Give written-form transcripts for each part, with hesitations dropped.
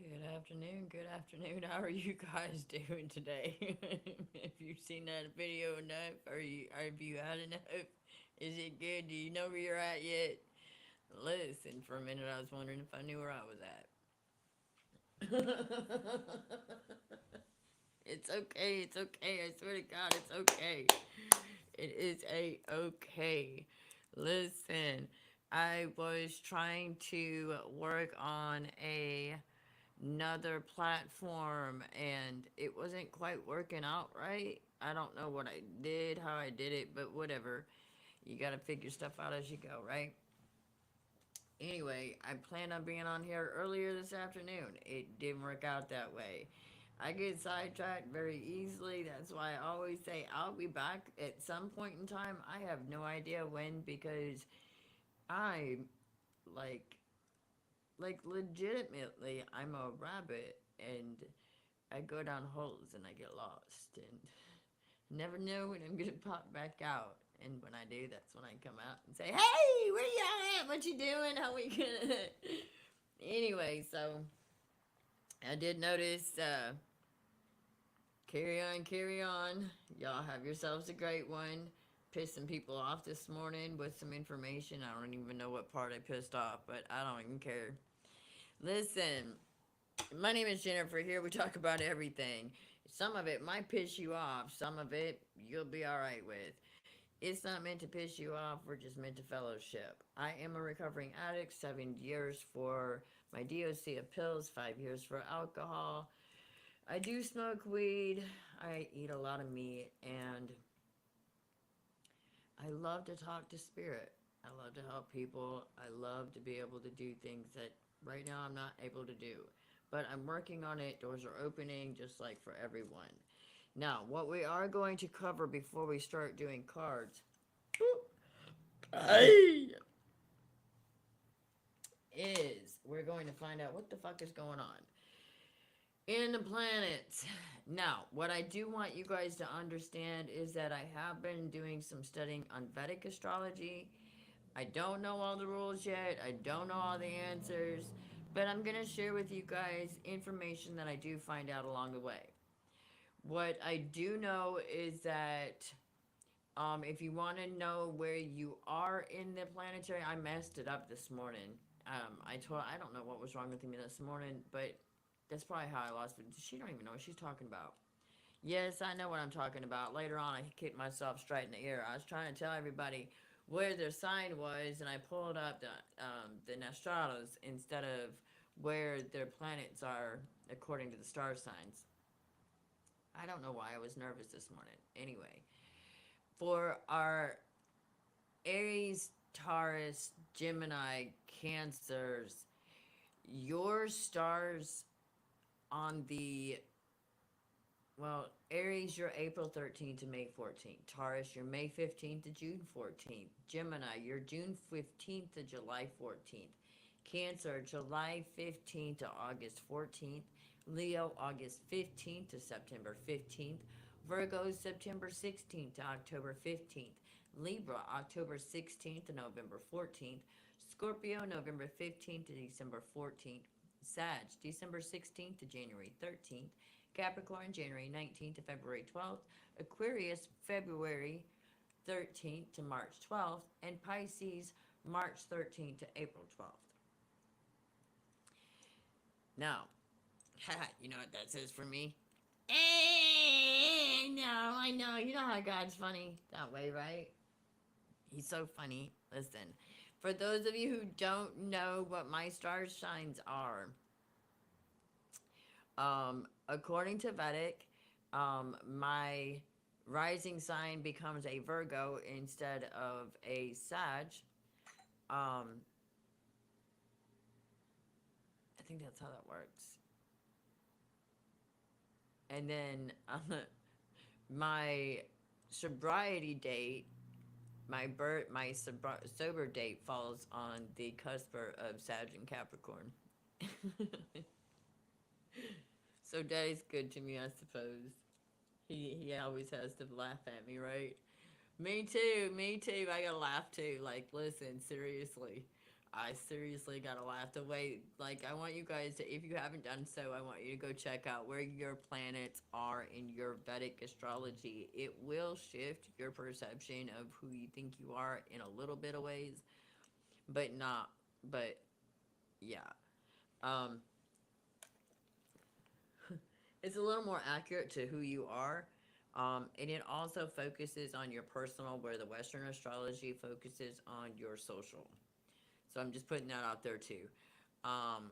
Good afternoon, good afternoon. How are you guys doing today? If you've seen that video enough, have you had enough? Is it good? Do you know where you're at yet? Listen, for a minute I was wondering if I knew where I was at. It's okay, it's okay. I swear to God, it's okay. It is okay. Listen, I was trying to work on another platform and it wasn't quite working out right. I don't know what I did, how I did it, but whatever. You gotta figure stuff out as you go, right? Anyway, I planned on being on here earlier this afternoon. It didn't work out that way. I get sidetracked very easily. That's why I always say I'll be back at some point in time. I have no idea when because I like legitimately I'm a rabbit and I go down holes and I get lost and never know when I'm gonna pop back out. And when I do, that's when I come out and say, "Hey, where you at? What you doing? How we gonna?" Anyway, so I did notice. Carry on, carry on. Y'all have yourselves a great one. Pissed some people off this morning with some information. I don't even know what part I pissed off, but I don't even care. Listen, my name is Jennifer. Here we talk about everything. Some of it might piss you off, some of it you'll be alright with. It's not meant to piss you off, we're just meant to fellowship. I am a recovering addict, 7 years for my DOC of pills, 5 years for alcohol. I do smoke weed, I eat a lot of meat, and I love to talk to spirit. I love to help people. I love to be able to do things that right now I'm not able to do. But I'm working on it. Doors are opening just like for everyone. Now, what we are going to cover before we start doing cards is we're going to find out what the fuck is going on in the planets. Now, what I do want you guys to understand is that I have been doing some studying on Vedic astrology. I don't know all the rules yet. I don't know all the answers, but I'm going to share with you guys information that I do find out along the way. What I do know is that if you want to know where you are in the planetary, I messed it up this morning. I don't know what was wrong with me this morning, but that's probably how I lost it. She don't even know what she's talking about. Yes, I know what I'm talking about. Later on, I kicked myself straight in the ear. I was trying to tell everybody where their sign was, and I pulled up the Nostrados instead of where their planets are according to the star signs. I don't know why I was nervous this morning. Anyway, for our Aries, Taurus, Gemini, Cancers, your stars on the Aries, you're April 13th to May 14th. Taurus, you're May 15th to June 14th. Gemini, you're June 15th to July 14th. Cancer, July 15th to August 14th. Leo, August 15th to September 15th. Virgo, September 16th to October 15th. Libra, October 16th to November 14th. Scorpio, November 15th to December 14th. Sag, December 16th to January 13th. Capricorn, January 19th to February 12th. Aquarius, February 13th to March 12th. And Pisces, March 13th to April 12th. Now, you know what that says for me? No, I know. You know how God's funny that way, right? He's so funny. Listen, for those of you who don't know what my star signs are, according to Vedic, my rising sign becomes a Virgo instead of a Sag. Um, I think that's how that works. And then my sobriety date, sober date falls on the cusp of Sag and Capricorn. So Daddy's good to me, I suppose. He always has to laugh at me, right? Me too, me too. I gotta laugh too. Like, listen, seriously. I seriously gotta laugh the way, like, I want you guys to, if you haven't done so, I want you to go check out where your planets are in your Vedic astrology. It will shift your perception of who you think you are in a little bit of ways, but not, but yeah. Um, it's a little more accurate to who you are. And it also focuses on your personal, where the Western astrology focuses on your social. So I'm just putting that out there too. Um,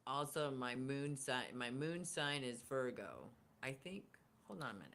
Also, my moon sign is Virgo. I think. Hold on a minute.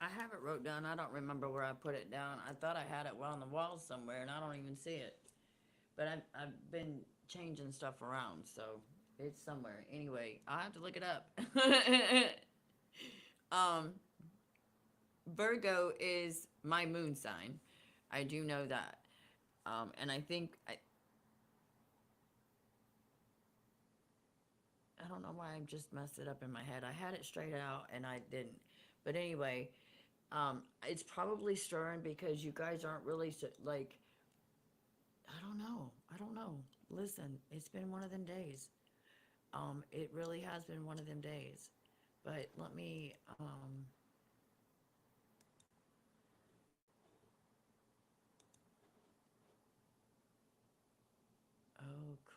I have it wrote down. I don't remember where I put it down. I thought I had it well on the wall somewhere, and I don't even see it. But I've been changing stuff around, so it's somewhere. Anyway, I'll have to look it up. um, Virgo is my moon sign. I do know that. And I don't know why I just messed it up in my head. I had it straight out and I didn't. But anyway, it's probably stirring because you guys aren't really like, I don't know. I don't know. Listen, it's been one of them days. It really has been one of them days. But let me, oh crap.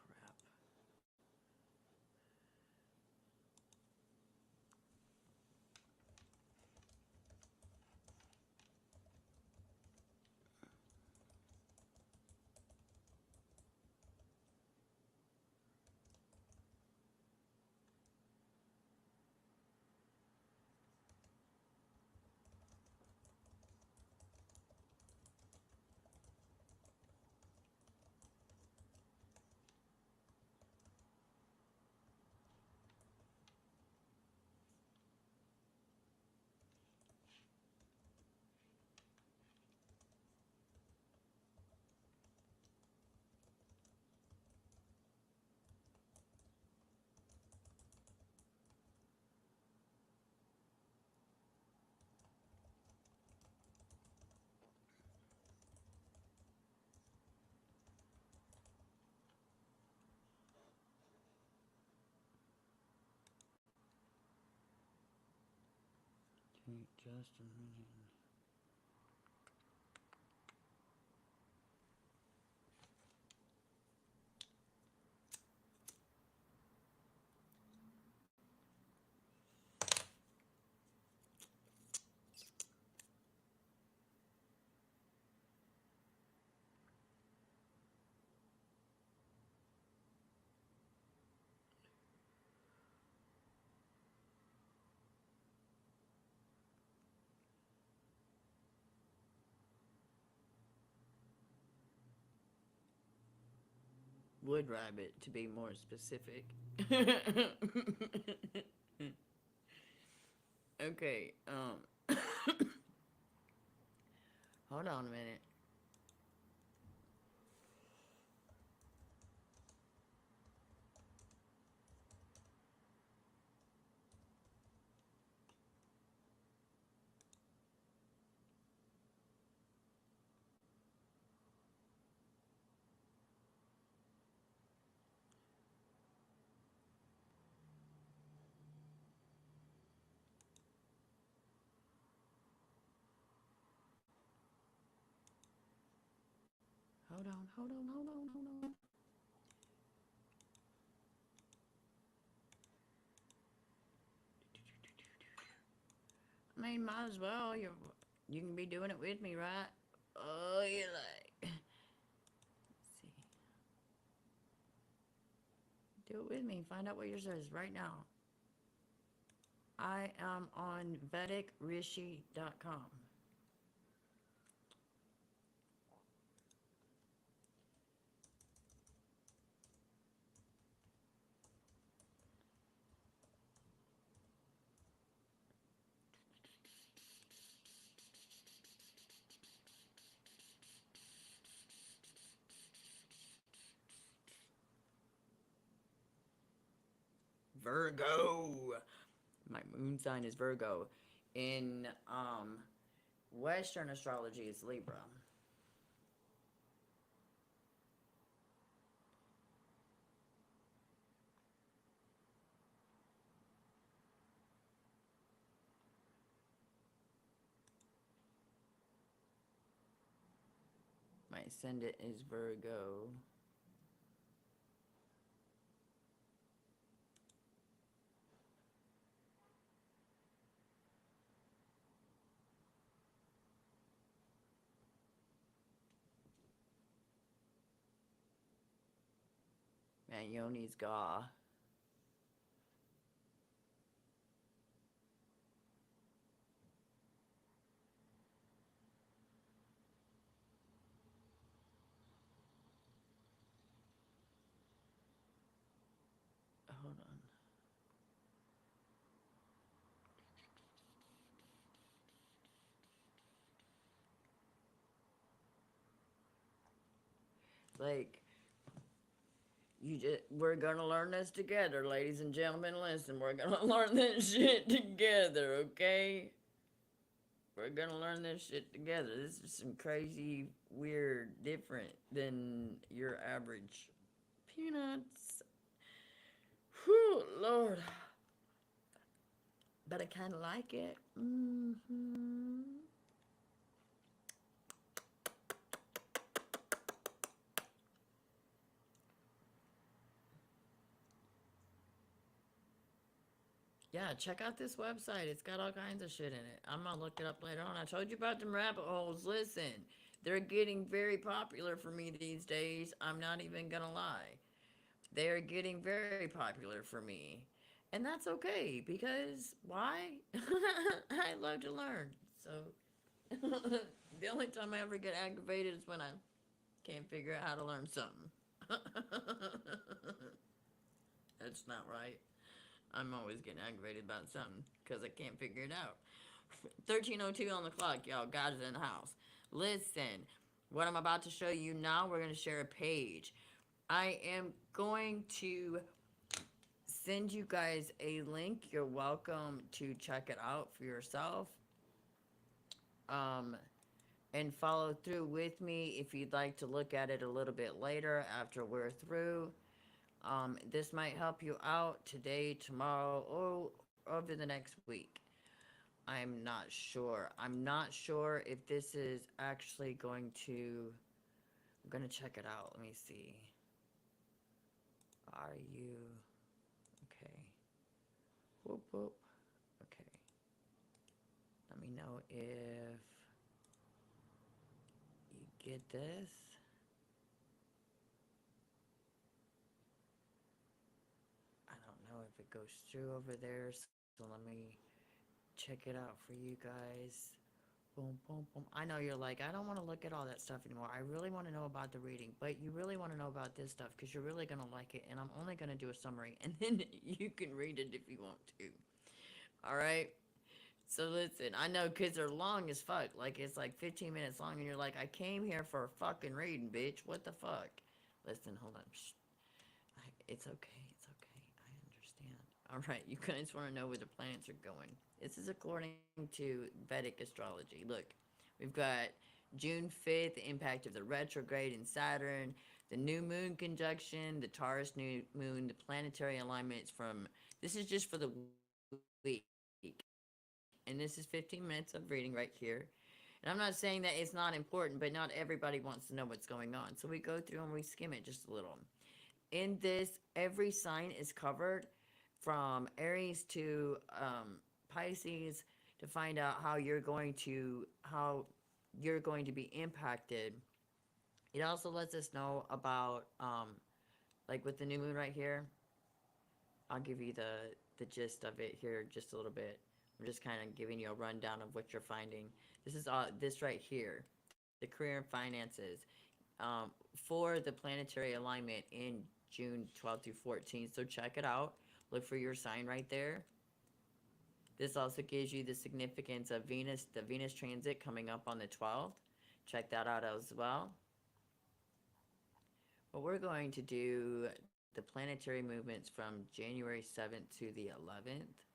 Just a minute. Wood rabbit, to be more specific. Okay, hold on a minute. Hold on. I mean, might as well. You can be doing it with me, right? Oh, you like. Let's see. Do it with me. Find out what yours is right now. I am on VedicRishi.com. Virgo. My moon sign is Virgo. In Western astrology, it's Libra. My ascendant is Virgo. Man, Yoni's Gaw. Hold on. Like, we're gonna learn this together, ladies and gentlemen. Listen, we're gonna learn this shit together, okay? We're gonna learn this shit together. This is some crazy, weird, different than your average peanuts. Whew, Lord. But I kind of like it. Yeah, check out this website. It's got all kinds of shit in it. I'm gonna look it up later on. I told you about them rabbit holes. Listen, they're getting very popular for me these days. I'm not even gonna lie. They're getting very popular for me. And that's okay because why? I love to learn. So the only time I ever get aggravated is when I can't figure out how to learn something. That's not right. I'm always getting aggravated about something because I can't figure it out. 13:02 on the clock, y'all. God is in the house. Listen, what I'm about to show you now, we're going to share a page. I am going to send you guys a link. You're welcome to check it out for yourself. Um, and follow through with me if you'd like to look at it a little bit later after we're through. This might help you out today, tomorrow, or over the next week. I'm not sure. I'm not sure if this is actually going to. I'm going to check it out. Let me see. Are you. Okay. Whoop, whoop. Okay. Let me know if you get this. I don't know if it goes through over there, so let me check it out for you guys. Boom, boom, boom. I know you're like, I don't want to look at all that stuff anymore. I really want to know about the reading, but you really want to know about this stuff because you're really going to like it. And I'm only going to do a summary, and then you can read it if you want to. All right? So listen, I know kids are long as fuck. Like, it's like 15 minutes long, and you're like, I came here for a fucking reading, bitch. What the fuck? Listen, hold on. Shh. It's okay. It's okay. I understand. All right, you guys want to know where the planets are going. This is according to Vedic astrology. Look, we've got June 5th, the impact of the retrograde in Saturn, the new moon conjunction, the Taurus new moon, the planetary alignments from. This is just for the week. And this is 15 minutes of reading right here. And I'm not saying that it's not important, but not everybody wants to know what's going on. So we go through and we skim it just a little. In this, every sign is covered from Aries to Pisces to find out how you're going to be impacted. It also lets us know about like with the new moon right here. I'll give you the gist of it here just a little bit. I'm just kind of giving you a rundown of what you're finding. This is this right here, the career and finances, for the planetary alignment in June 12th through 14th. So check it out. Look for your sign right there. This also gives you the significance of Venus, the Venus transit coming up on the 12th. Check that out as well. What we're going to do the planetary movements from January 7th to the 11th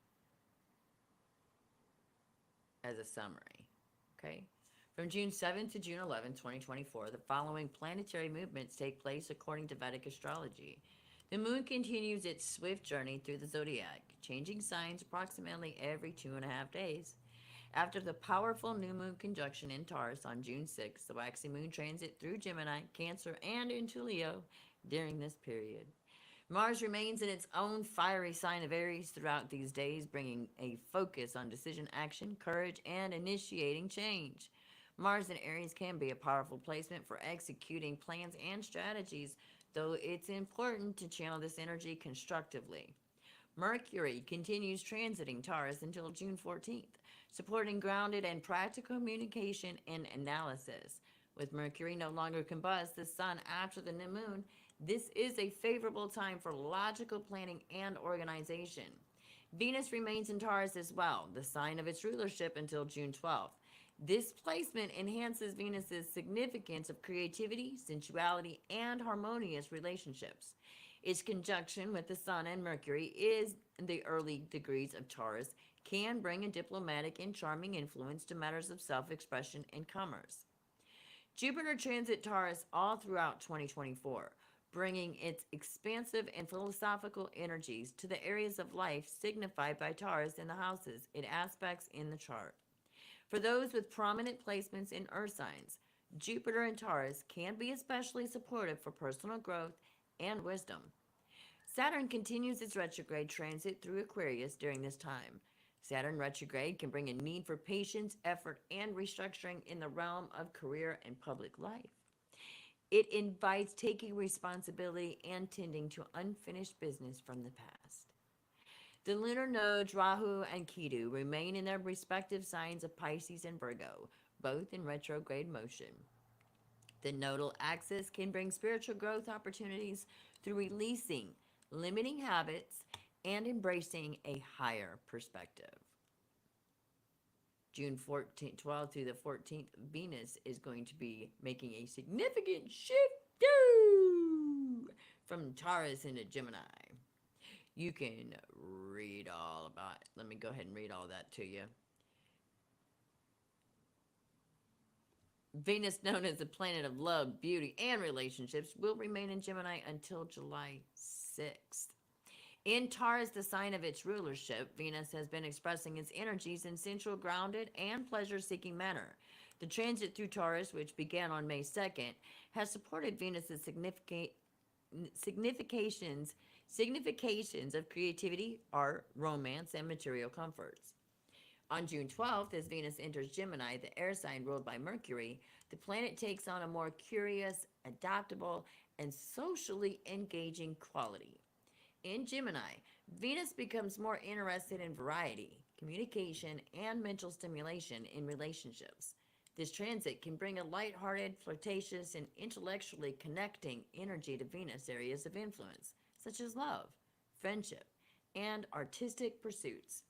as a summary. Okay? From June 7th to June 11th, 2024, the following planetary movements take place according to Vedic astrology. The moon continues its swift journey through the zodiac, changing signs approximately every 2.5 days. After the powerful new moon conjunction in Taurus on June 6th, the waxing moon transit through Gemini, Cancer, and into Leo during this period. Mars remains in its own fiery sign of Aries throughout these days, bringing a focus on decision action, courage, and initiating change. Mars in Aries can be a powerful placement for executing plans and strategies, though it's important to channel this energy constructively. Mercury continues transiting Taurus until June 14th, supporting grounded and practical communication and analysis. With Mercury no longer combusts the sun after the new moon, this is a favorable time for logical planning and organization. Venus remains in Taurus as well, the sign of its rulership, until June 12th. This placement enhances Venus's significance of creativity, sensuality, and harmonious relationships. Its conjunction with the Sun and Mercury is in the early degrees of Taurus can bring a diplomatic and charming influence to matters of self-expression and commerce. Jupiter transit Taurus all throughout 2024, bringing its expansive and philosophical energies to the areas of life signified by Taurus in the houses it aspects in the chart. For those with prominent placements in earth signs, Jupiter and Taurus can be especially supportive for personal growth and wisdom. Saturn continues its retrograde transit through Aquarius during this time. Saturn retrograde can bring a need for patience, effort, and restructuring in the realm of career and public life. It invites taking responsibility and tending to unfinished business from the past. The lunar nodes Rahu and Ketu remain in their respective signs of Pisces and Virgo, both in retrograde motion. The nodal axis can bring spiritual growth opportunities through releasing limiting habits and embracing a higher perspective. June 14th, 12th through the 14th, Venus is going to be making a significant shift from Taurus into Gemini. You can read all about it. Let me go ahead and read all that to you. Venus, known as the planet of love, beauty, and relationships, will remain in Gemini until July 6th. In Taurus, the sign of its rulership, Venus has been expressing its energies in sensual, grounded, and pleasure-seeking manner. The transit through Taurus, which began on May 2nd, has supported Venus's significations of creativity, art, romance, and material comforts. On June 12th, as Venus enters Gemini, the air sign ruled by Mercury, the planet takes on a more curious, adaptable, and socially engaging quality. In Gemini, Venus becomes more interested in variety, communication, and mental stimulation in relationships. This transit can bring a lighthearted, flirtatious, and intellectually connecting energy to Venus areas of influence, such as love, friendship, and artistic pursuits.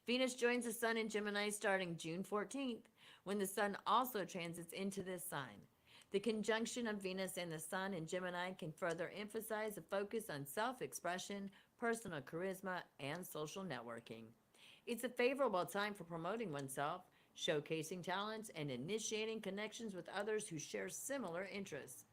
Venus joins the Sun in Gemini starting June 14th, when the Sun also transits into this sign. The conjunction of Venus and the Sun in Gemini can further emphasize a focus on self-expression, personal charisma, and social networking. It's a favorable time for promoting oneself, showcasing talents, and initiating connections with others who share similar interests.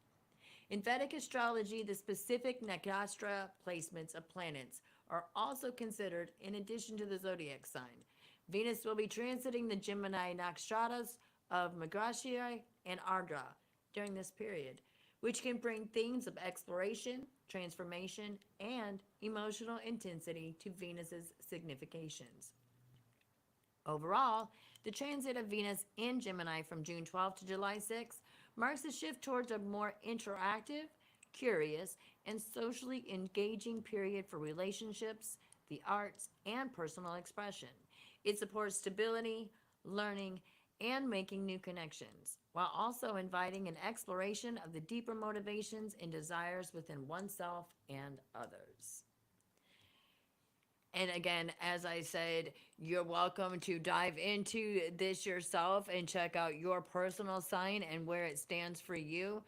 In Vedic astrology, the specific nakshatra placements of planets are also considered in addition to the zodiac sign. Venus will be transiting the Gemini nakshatras of Mrigashira and Ardra during this period, which can bring themes of exploration, transformation, and emotional intensity to Venus's significations. Overall, the transit of Venus in Gemini from June 12th to July 6th marks a shift towards a more interactive, curious, and socially engaging period for relationships, the arts, and personal expression. It supports stability, learning, and making new connections, while also inviting an exploration of the deeper motivations and desires within oneself and others. And again, as I said, you're welcome to dive into this yourself and check out your personal sign and where it stands for you.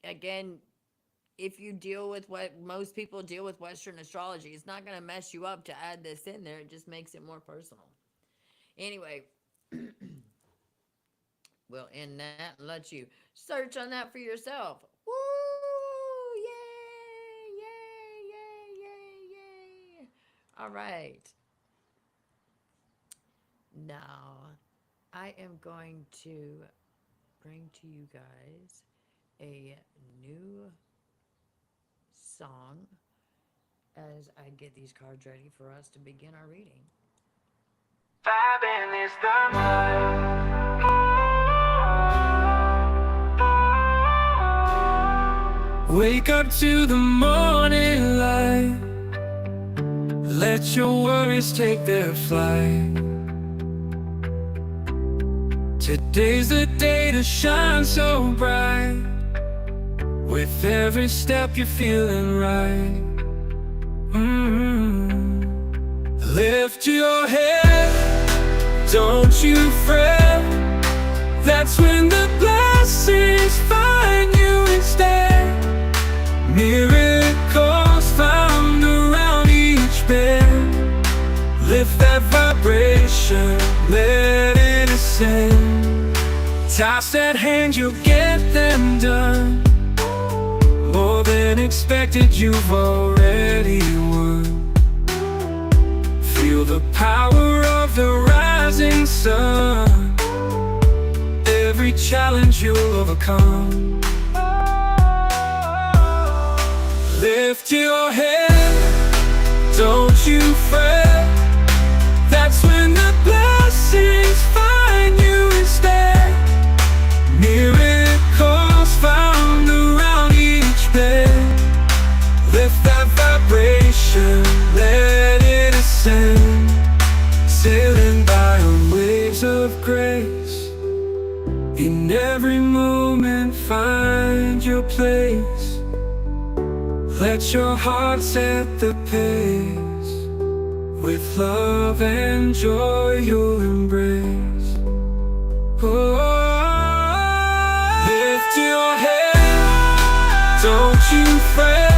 Again, if you deal with what most people deal with Western astrology, it's not going to mess you up to add this in there. It just makes it more personal. Anyway, we'll end that and let you search on that for yourself. Woo! Yay! Yay! Yay! Yay! Yay! All right. Now, I am going to bring to you guys a new song as I get these cards ready for us to begin our reading. Vibing is the mood. Wake up to the morning light. Let your worries take their flight. Today's the day to shine so bright. With every step you're feeling right. Lift your head, don't you fret. That's when the blessings find you instead. Miracles found around each bed. Lift that vibration, let it ascend. Tasks at hand, you'll get them done. More than expected, you've already won. Feel the power of the rising sun. Every challenge you'll overcome. Lift your head, don't you fret. That's when the blessings find you instead. Miracles found around each bed. Lift that vibration, let it ascend. Sailing by on waves of grace. In every moment find your place. Let your heart set the pace. With love and joy you'll embrace. Oh, lift your head, don't you fret.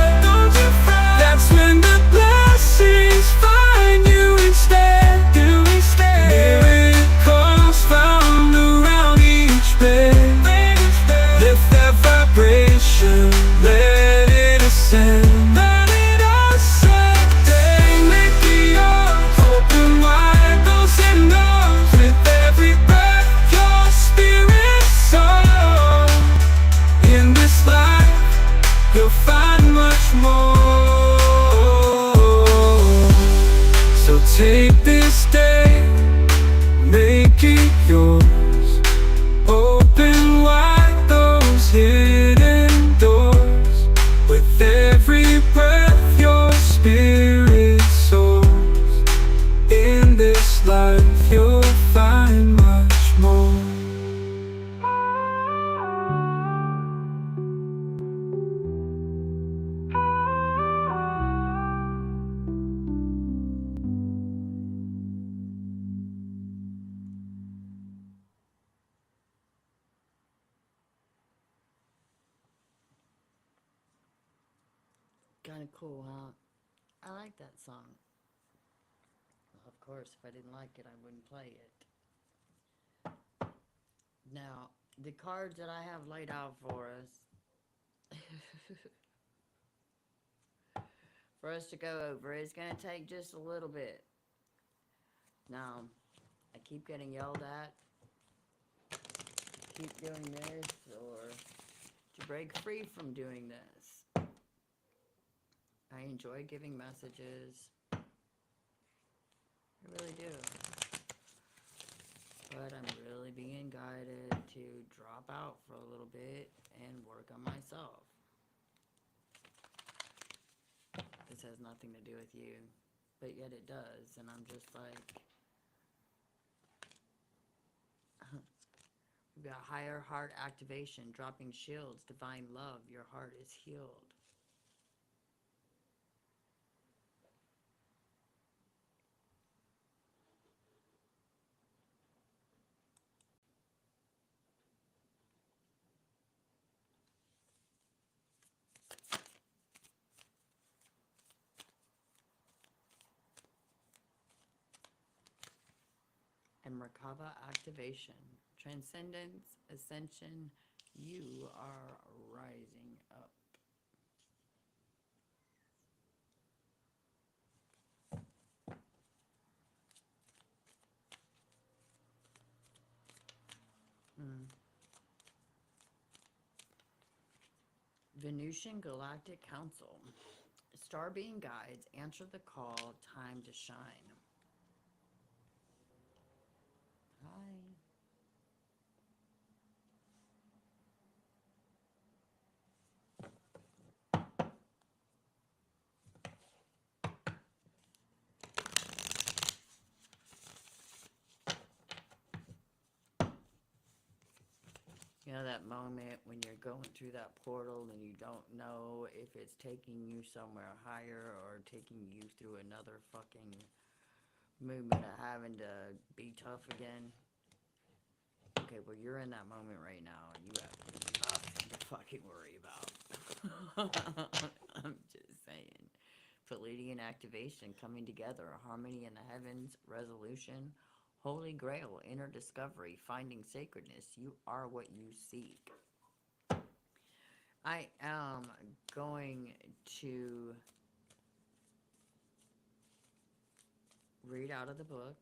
That's when the blessings find you instead. Miracles found around each bed. Lift that vibration, let it ascend. You'll find much more. So take this day, make it yours. Open wide those hidden doors. With every breath your spirit soars. In this life you'll find much more. Kind of cool, huh? I like that song. Well, of course, if I didn't like it, I wouldn't play it. Now, the cards that I have laid out for us, for us to go over, is going to take just a little bit. Now, I keep getting yelled at. Keep doing this, or to break free from doing this. I enjoy giving messages. I really do. But I'm really being guided to drop out for a little bit and work on myself. This has nothing to do with you, but yet it does. And I'm just like, we've got higher heart activation, dropping shields, divine love. Your heart is healed. Merkaba activation. Transcendence, ascension, you are rising up. Mm. Venusian Galactic Council. Star being guides, answer the call, time to shine. Hi. You know that moment when you're going through that portal and you don't know if it's taking you somewhere higher or taking you through another fucking movement of having to be tough again? Okay, well, you're in that moment right now and you have nothing to fucking worry about. I'm just saying. Palladian activation, coming together, harmony in the heavens, resolution, holy grail, inner discovery, finding sacredness. You are what you seek. I am going to read out of the book.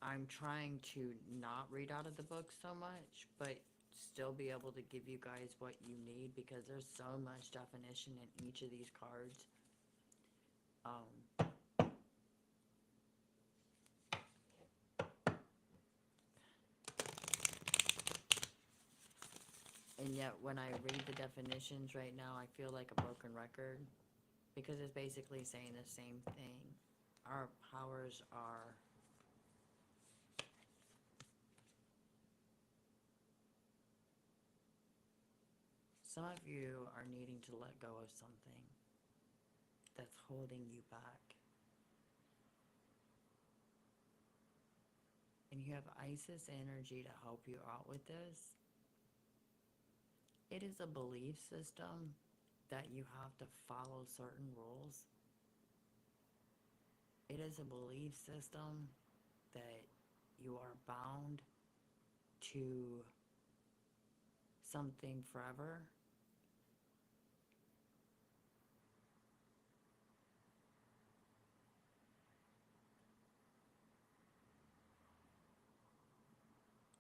I'm trying to not read out of the book so much, but still be able to give you guys what you need because there's so much definition in each of these cards. Um, and yet when I read the definitions right now, I feel like a broken record because it's basically saying the same thing. Our powers are some of you are needing to let go of something that's holding you back. And you have Isis energy to help you out with this. It is a belief system that you have to follow certain rules. It is a belief system that you are bound to something forever.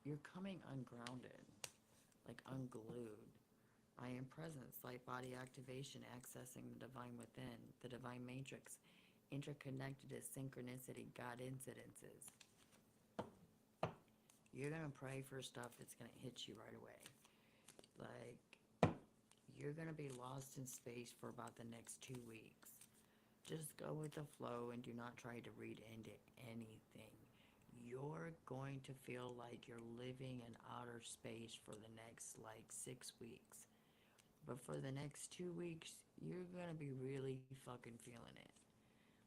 You're coming ungrounded, like unglued. I am presence, light body activation, accessing the divine within, the divine matrix, interconnected as synchronicity, God incidences. You're gonna pray for stuff that's gonna hit you right away. Like, you're gonna be lost in space for about the next 2 weeks. Just go with the flow and do not try to read into anything. You're going to feel like you're living in outer space for the next like 6 weeks. But for the next 2 weeks, you're gonna be really fucking feeling it.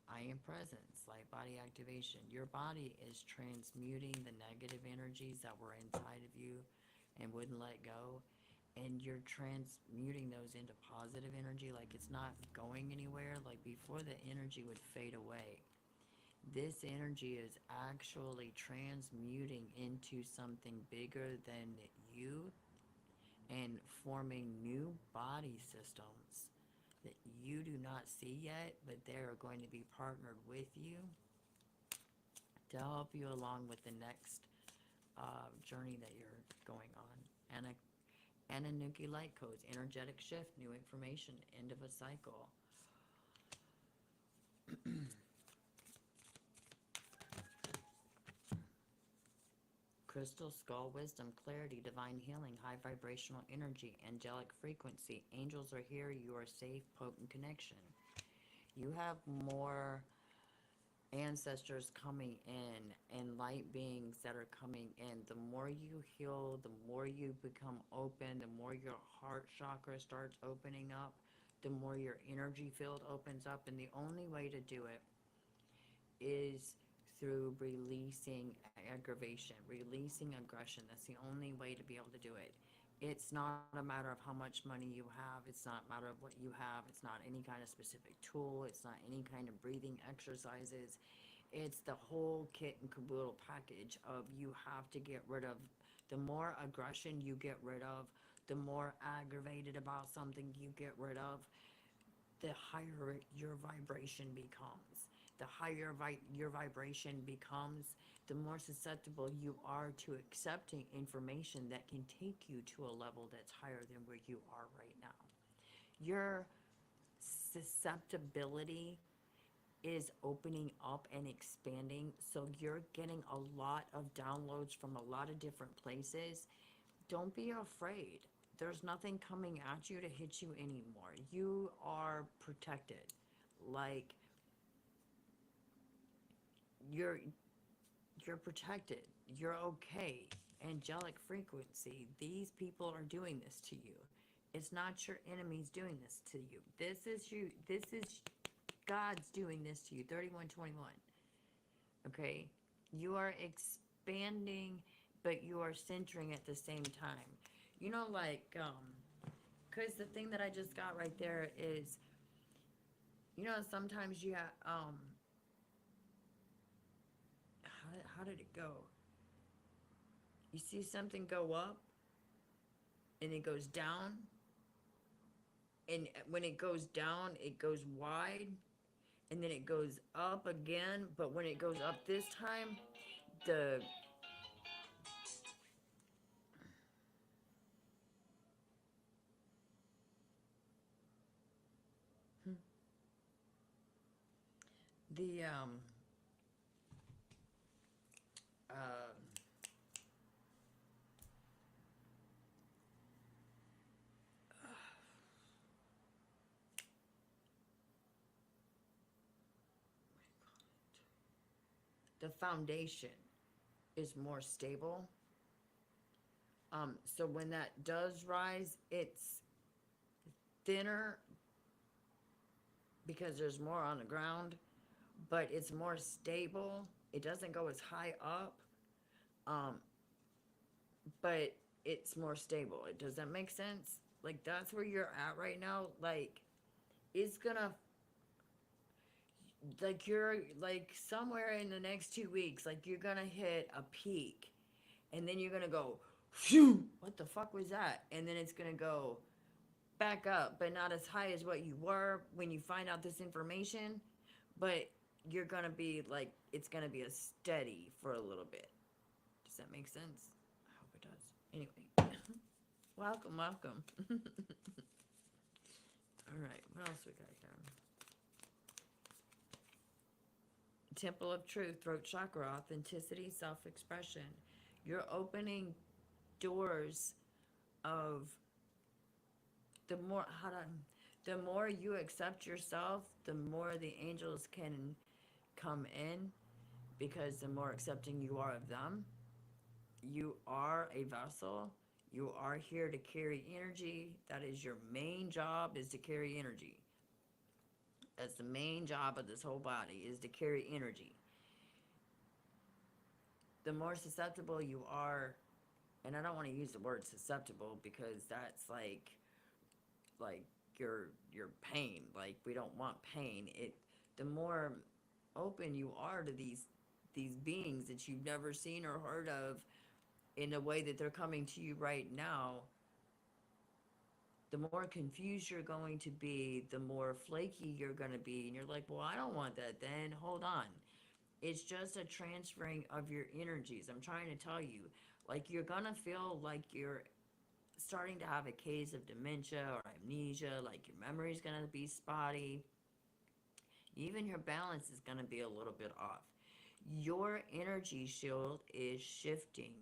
I am presence, light body activation. Your body is transmuting the negative energies that were inside of you and wouldn't let go. And you're transmuting those into positive energy, like it's not going anywhere. Like before, the energy would fade away. This energy is actually transmuting into something bigger than you and forming new body systems that you do not see yet, but they are going to be partnered with you to help you along with the next journey that you're going on. Anunnaki light codes, energetic shift, new information, end of a cycle. Crystal skull wisdom, clarity, divine healing, high vibrational energy, angelic frequency. Angels are here. You are safe, potent connection. You have more ancestors coming in and light beings that are coming in. The more you heal, the more you become open, the more your heart chakra starts opening up, the more your energy field opens up. And the only way to do it is through releasing aggravation, releasing aggression. That's the only way to be able to do it. It's not a matter of how much money you have. It's not a matter of what you have. It's not any kind of specific tool. It's not any kind of breathing exercises. It's the whole kit and caboodle package of you have to get rid of. The more aggression you get rid of, the more aggravated about something you get rid of, the higher your vibration becomes. The higher your vibration becomes, the more susceptible you are to accepting information that can take you to a level that's higher than where you are right now. Your susceptibility is opening up and expanding, so you're getting a lot of downloads from a lot of different places. Don't be afraid. There's nothing coming at you to hit you anymore. You are protected. Like, you're you're protected. You're okay. Angelic frequency. These people are doing this to you. It's not your enemies doing this to you. This is you. This is God's doing this to you. 3121. Okay? You are expanding, but you are centering at the same time. You know, like, because the thing that I just got right there is, you know, sometimes you have, how did it go? You see something go up, and it goes down, and when it goes down, it goes wide, and then it goes up again, but when it goes up this time, the the uh the foundation is more stable. So when that does rise, it's thinner because there's more on the ground, but it's more stable. It doesn't go as high up, um, but it's more stable. Does that make sense? Like, that's where you're at right now. Like, it's gonna, like, you're like somewhere in the next 2 weeks, like, you're gonna hit a peak, and then you're gonna go, phew, what the fuck was that? And then it's gonna go back up, but not as high as what you were when you find out this information. But you're gonna be like, it's gonna be a steady for a little bit. Does that make sense? I hope it does. Anyway, welcome, welcome. All right, what else we got here? Temple of Truth, throat chakra, authenticity, self-expression. You're opening doors of the more you accept yourself, the more the angels can come in, because the more accepting you are of them. You are a vessel. You are here to carry energy. That is your main job, is to carry energy. That's the main job of this whole body, is to carry energy. The more susceptible you are, and I don't want to use the word susceptible because that's like your pain. Like, we don't want pain. The more open you are to these beings that you've never seen or heard of in the way that they're coming to you right now, the more confused you're going to be, the more flaky you're going to be. And you're like, well, I don't want that. Then hold on. It's just a transferring of your energies. I'm trying to tell you, like, you're going to feel like you're starting to have a case of dementia or amnesia, like your memory's going to be spotty. Even your balance is going to be a little bit off. Your energy shield is shifting.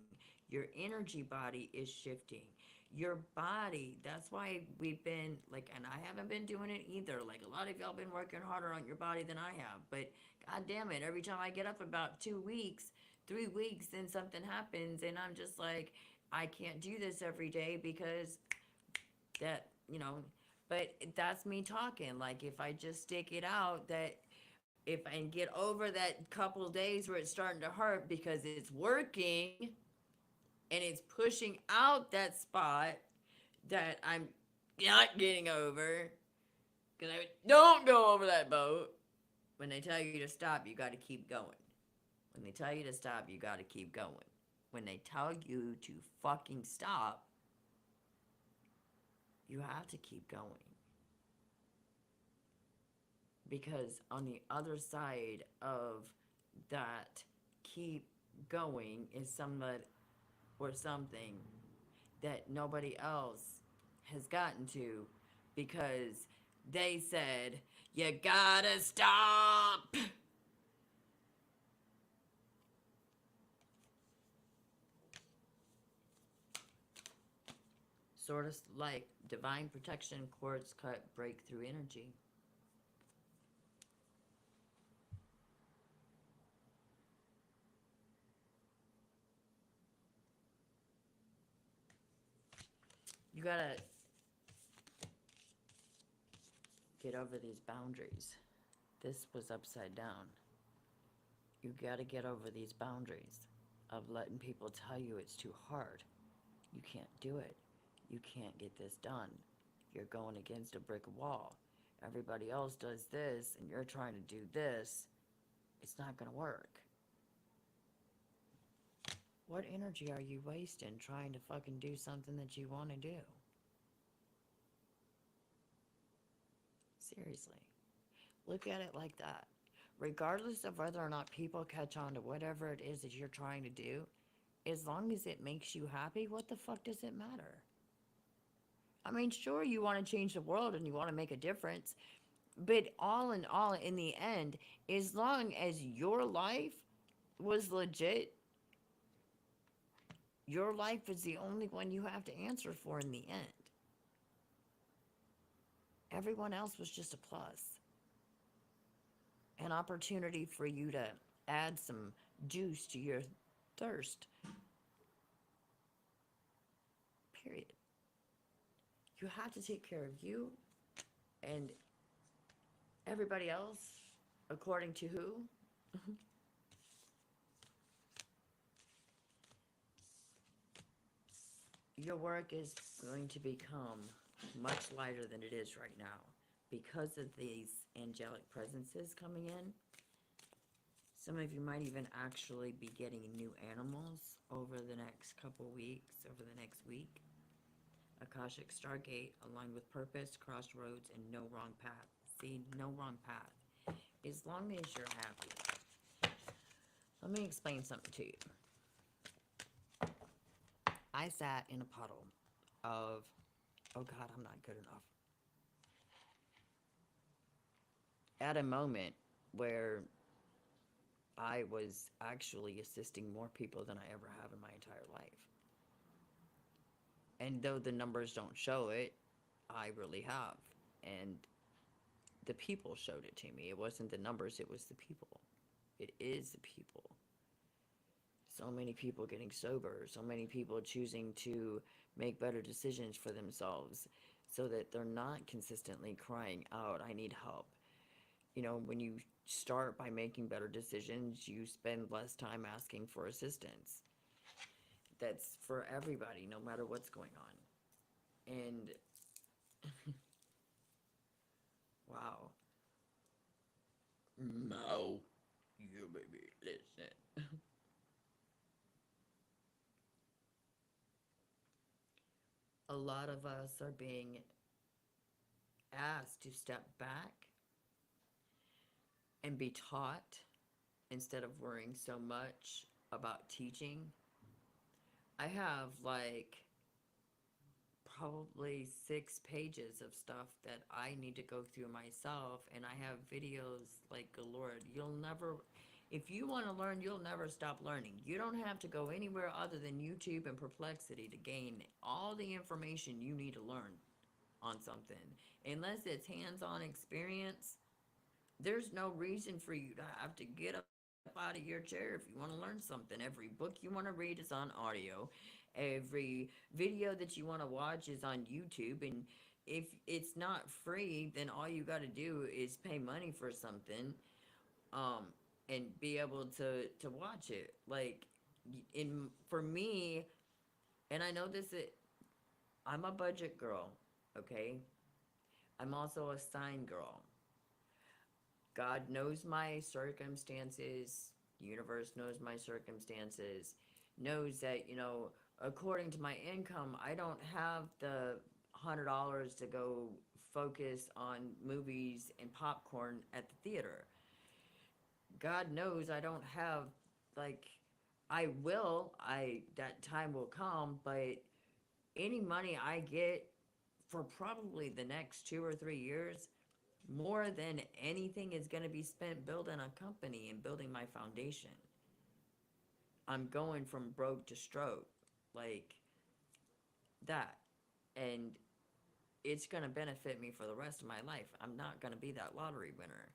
Your energy body is shifting. Your body, that's why we've been, like, and I haven't been doing it either. Like, a lot of y'all been working harder on your body than I have. But, god damn it, every time I get up about 2 weeks, 3 weeks, then something happens. And I'm just like, I can't do this every day because that, you know, but that's me talking. Like, if I just stick it out, that if I get over that couple of days where it's starting to hurt because it's working and it's pushing out that spot that I'm not getting over, because I don't go over that boat, When they tell you to stop, you got to keep going. When they tell you to stop, you got to keep going. When they tell you to fucking stop, you have to keep going. Because on the other side of that keep going is somebody or something that nobody else has gotten to because they said, you gotta stop. Sort of like divine protection, cords cut, breakthrough energy. You gotta get over these boundaries. This was upside down. You gotta get over these boundaries of letting people tell you it's too hard. You can't do it. You can't get this done. You're going against a brick wall. Everybody else does this and you're trying to do this. It's not gonna work. What energy are you wasting trying to fucking do something that you want to do? Seriously. Look at it like that. Regardless of whether or not people catch on to whatever it is that you're trying to do, as long as it makes you happy, what the fuck does it matter? I mean, sure, you want to change the world and you want to make a difference, but all in all, in the end, as long as your life was legit, your life is the only one you have to answer for in the end. Everyone else was just a plus. An opportunity for you to add some juice to your thirst. Period. You have to take care of you and everybody else according to who? Your work is going to become much lighter than it is right now because of these angelic presences coming in. Some of you might even actually be getting new animals over the next couple weeks, over the next week. Akashic Stargate, aligned with purpose, crossroads, and no wrong path. See, no wrong path. As long as you're happy. Let me explain something to you. I sat in a puddle of, oh God, I'm not good enough. At a moment where I was actually assisting more people than I ever have in my entire life. And though the numbers don't show it, I really have. And the people showed it to me. It wasn't the numbers, it was the people. It is the people. So many people getting sober, so many people choosing to make better decisions for themselves so that they're not consistently crying out, I need help. You know, when you start by making better decisions, you spend less time asking for assistance. That's for everybody, no matter what's going on. And wow. No, you baby, listen. A lot of us are being asked to step back and be taught instead of worrying so much about teaching. I have like probably 6 pages of stuff that I need to go through myself, and I have videos like galore. You'll never, if you want to learn, you'll never stop learning. You don't have to go anywhere other than YouTube and Perplexity to gain all the information you need to learn on something. Unless it's hands-on experience, there's no reason for you to have to get up out of your chair if you want to learn something. Every book you want to read is on audio. Every video that you want to watch is on YouTube. And if it's not free, then all you got to do is pay money for something and be able to watch it. Like, for me, and I know this, I'm a budget girl, okay? I'm also a sign girl. God knows my circumstances, universe knows my circumstances, knows that, you know, according to my income, I don't have the $100 to go focus on movies and popcorn at the theater. God knows I don't have, like, I will, that time will come, but any money I get for probably the next 2 or 3 years, more than anything is going to be spent building a company and building my foundation. I'm going from broke to stroke, like that. And it's going to benefit me for the rest of my life. I'm not going to be that lottery winner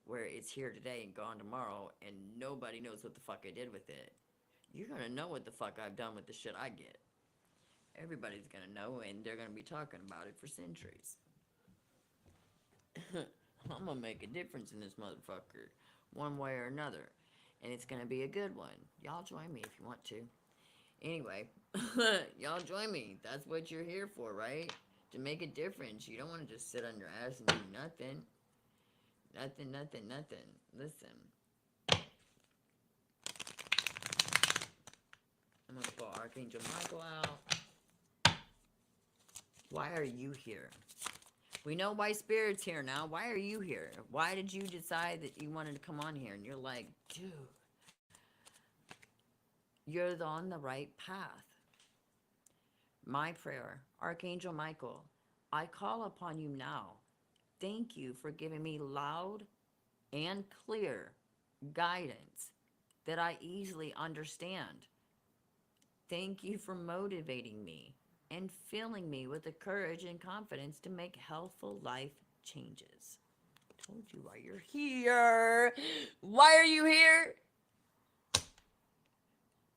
where it's here today and gone tomorrow and nobody knows what the fuck I did with it. You're going to know what the fuck I've done with the shit I get. Everybody's going to know, and they're going to be talking about it for centuries. I'm going to make a difference in this motherfucker, one way or another. And it's going to be a good one. Y'all join me if you want to. Anyway, y'all join me. That's what you're here for, right? To make a difference. You don't want to just sit on your ass and do nothing. Nothing. Listen. I'm going to pull Archangel Michael out. Why are you here? We know why Spirit's here now. Why are you here? Why did you decide that you wanted to come on here? And you're like, dude, you're on the right path. My prayer, Archangel Michael, I call upon you now. Thank you for giving me loud and clear guidance that I easily understand. Thank you for motivating me and filling me with the courage and confidence to make healthful life changes. I told you why you're here. Why are you here?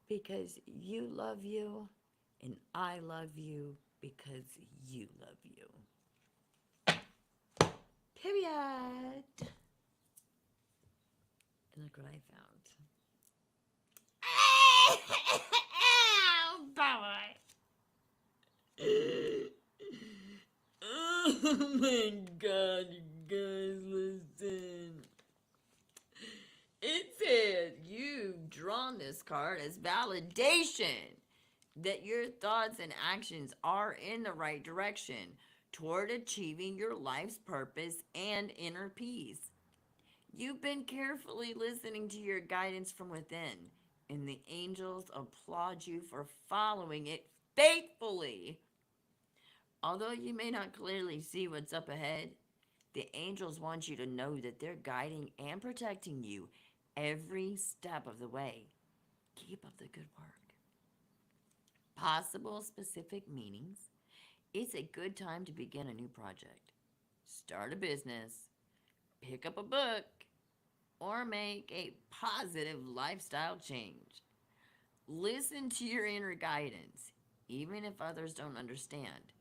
Because you love you, and I love you because you love you. Period. And look what I found. Oh, boy. Oh my God, you guys, listen. It says you've drawn this card as validation that your thoughts and actions are in the right direction toward achieving your life's purpose and inner peace. You've been carefully listening to your guidance from within, and the angels applaud you for following it faithfully. Although you may not clearly see what's up ahead, the angels want you to know that they're guiding and protecting you every step of the way. Keep up the good work. Possible specific meanings. It's a good time to begin a new project, start a business, pick up a book, or make a positive lifestyle change. Listen to your inner guidance, even if others don't understand.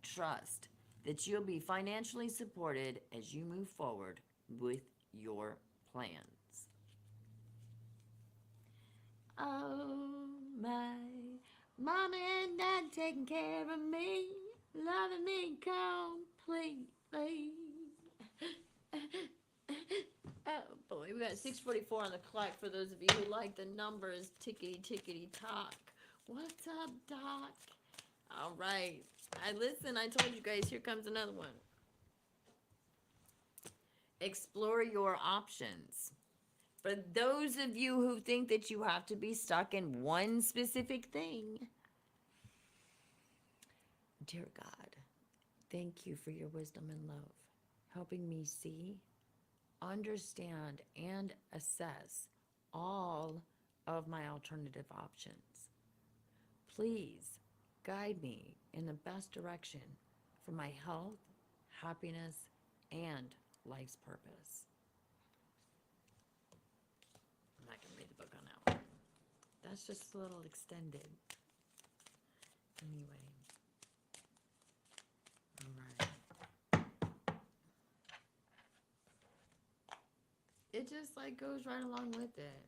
Trust that you'll be financially supported as you move forward with your plans. Oh, my mama and dad taking care of me, loving me completely. Oh boy, we got 6:44 on the clock for those of you who like the numbers. Tickety talk. What's up, Doc? All right. I told you guys, here comes another one. Explore your options. For those of you who think that you have to be stuck in one specific thing, dear God, thank you for your wisdom and love, helping me see, understand, and assess all of my alternative options. Please guide me in the best direction for my health, happiness, and life's purpose. I'm not going to read the book on that one. That's just a little extended. Anyway. All right. It just like goes right along with it.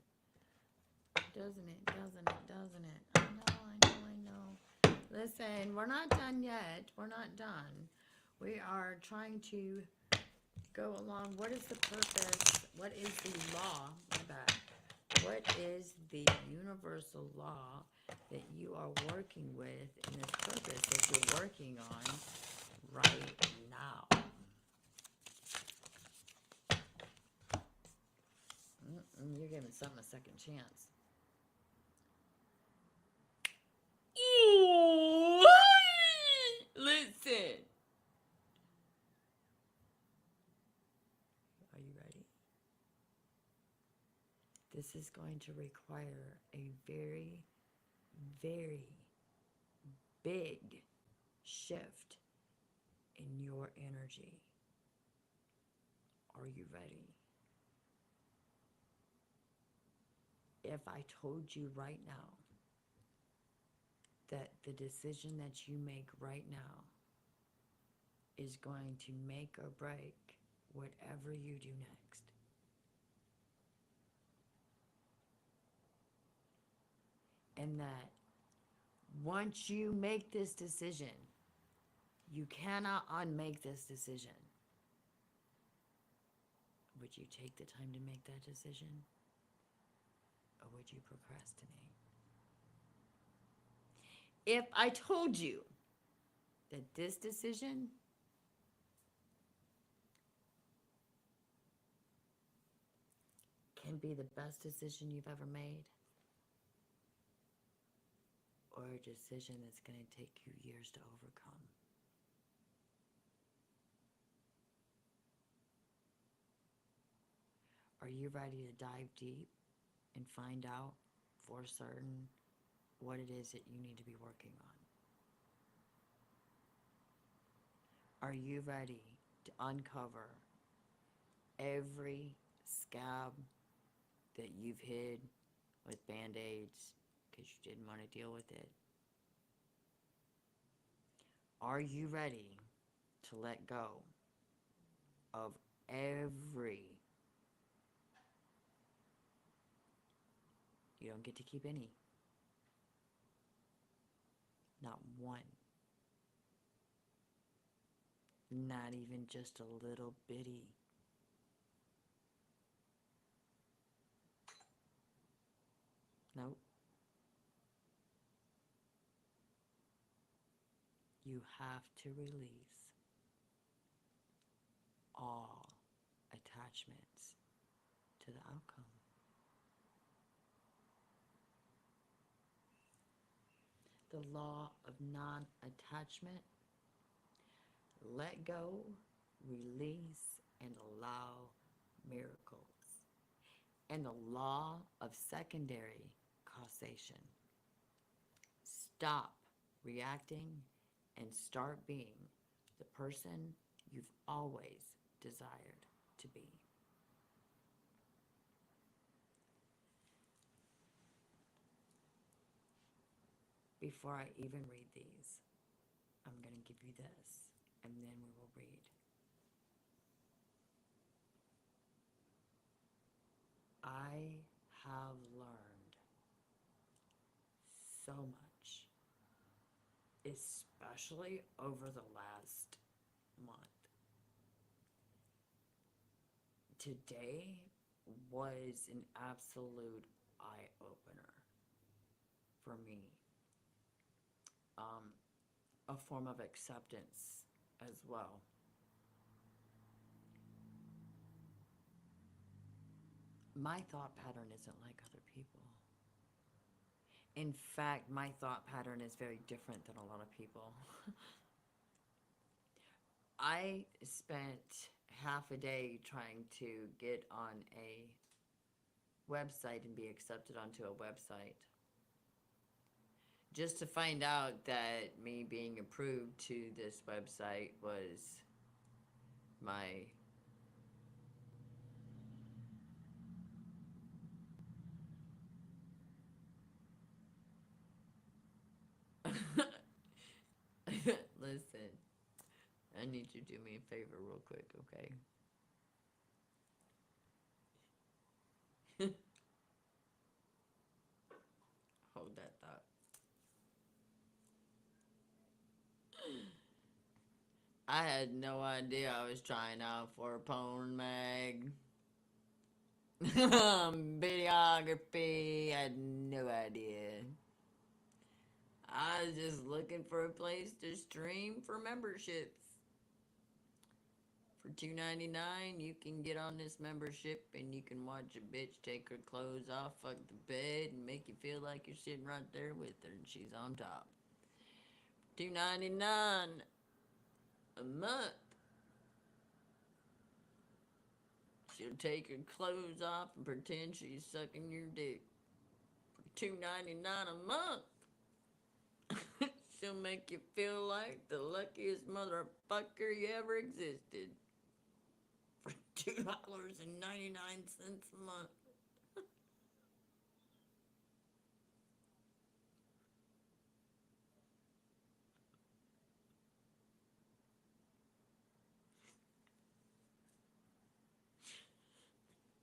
Doesn't it? I know. Listen, we're not done yet. We're not done. We are trying to go along. What is the purpose? What is the law? My bad. What is the universal law that you are working with in this purpose that you're working on right now? You're giving something a second chance. Listen. Are you ready? This is going to require a very, very big shift in your energy. Are you ready? If I told you right now that the decision that you make right now is going to make or break whatever you do next. And that once you make this decision, you cannot unmake this decision. Would you take the time to make that decision? Or would you procrastinate? If I told you that this decision can be the best decision you've ever made, or a decision that's going to take you years to overcome. Are you ready to dive deep and find out for certain what it is that you need to be working on? Are you ready to uncover every scab that you've hid with Band-Aids because you didn't want to deal with it? Are you ready to let go of every... You don't get to keep any. Not one. Not even just a little bitty. Nope. You have to release all attachments to the outcome. The law of non-attachment. Let go, release, and allow miracles. And the law of secondary causation. Stop reacting and start being the person you've always desired to be. Before I even read these, I'm going to give you this, and then we will read. I have learned so much, especially over the last month. Today was an absolute eye-opener for me. A form of acceptance as well. My thought pattern isn't like other people. In fact, my thought pattern is very different than a lot of people. I spent half a day trying to get on a website and be accepted onto a website, just to find out that me being approved to this website was my listen, I need you to do me a favor real quick, okay? Hold that thought. I had no idea I was trying out for a porn mag. Videography, I had no idea. I was just looking for a place to stream for memberships. For $2.99, you can get on this membership and you can watch a bitch take her clothes off, fuck the bed, and make you feel like you're sitting right there with her and she's on top. $2.99 a month. She'll take her clothes off and pretend she's sucking your dick. For $2.99 a month. She'll make you feel like the luckiest motherfucker you ever existed. For $2.99 a month.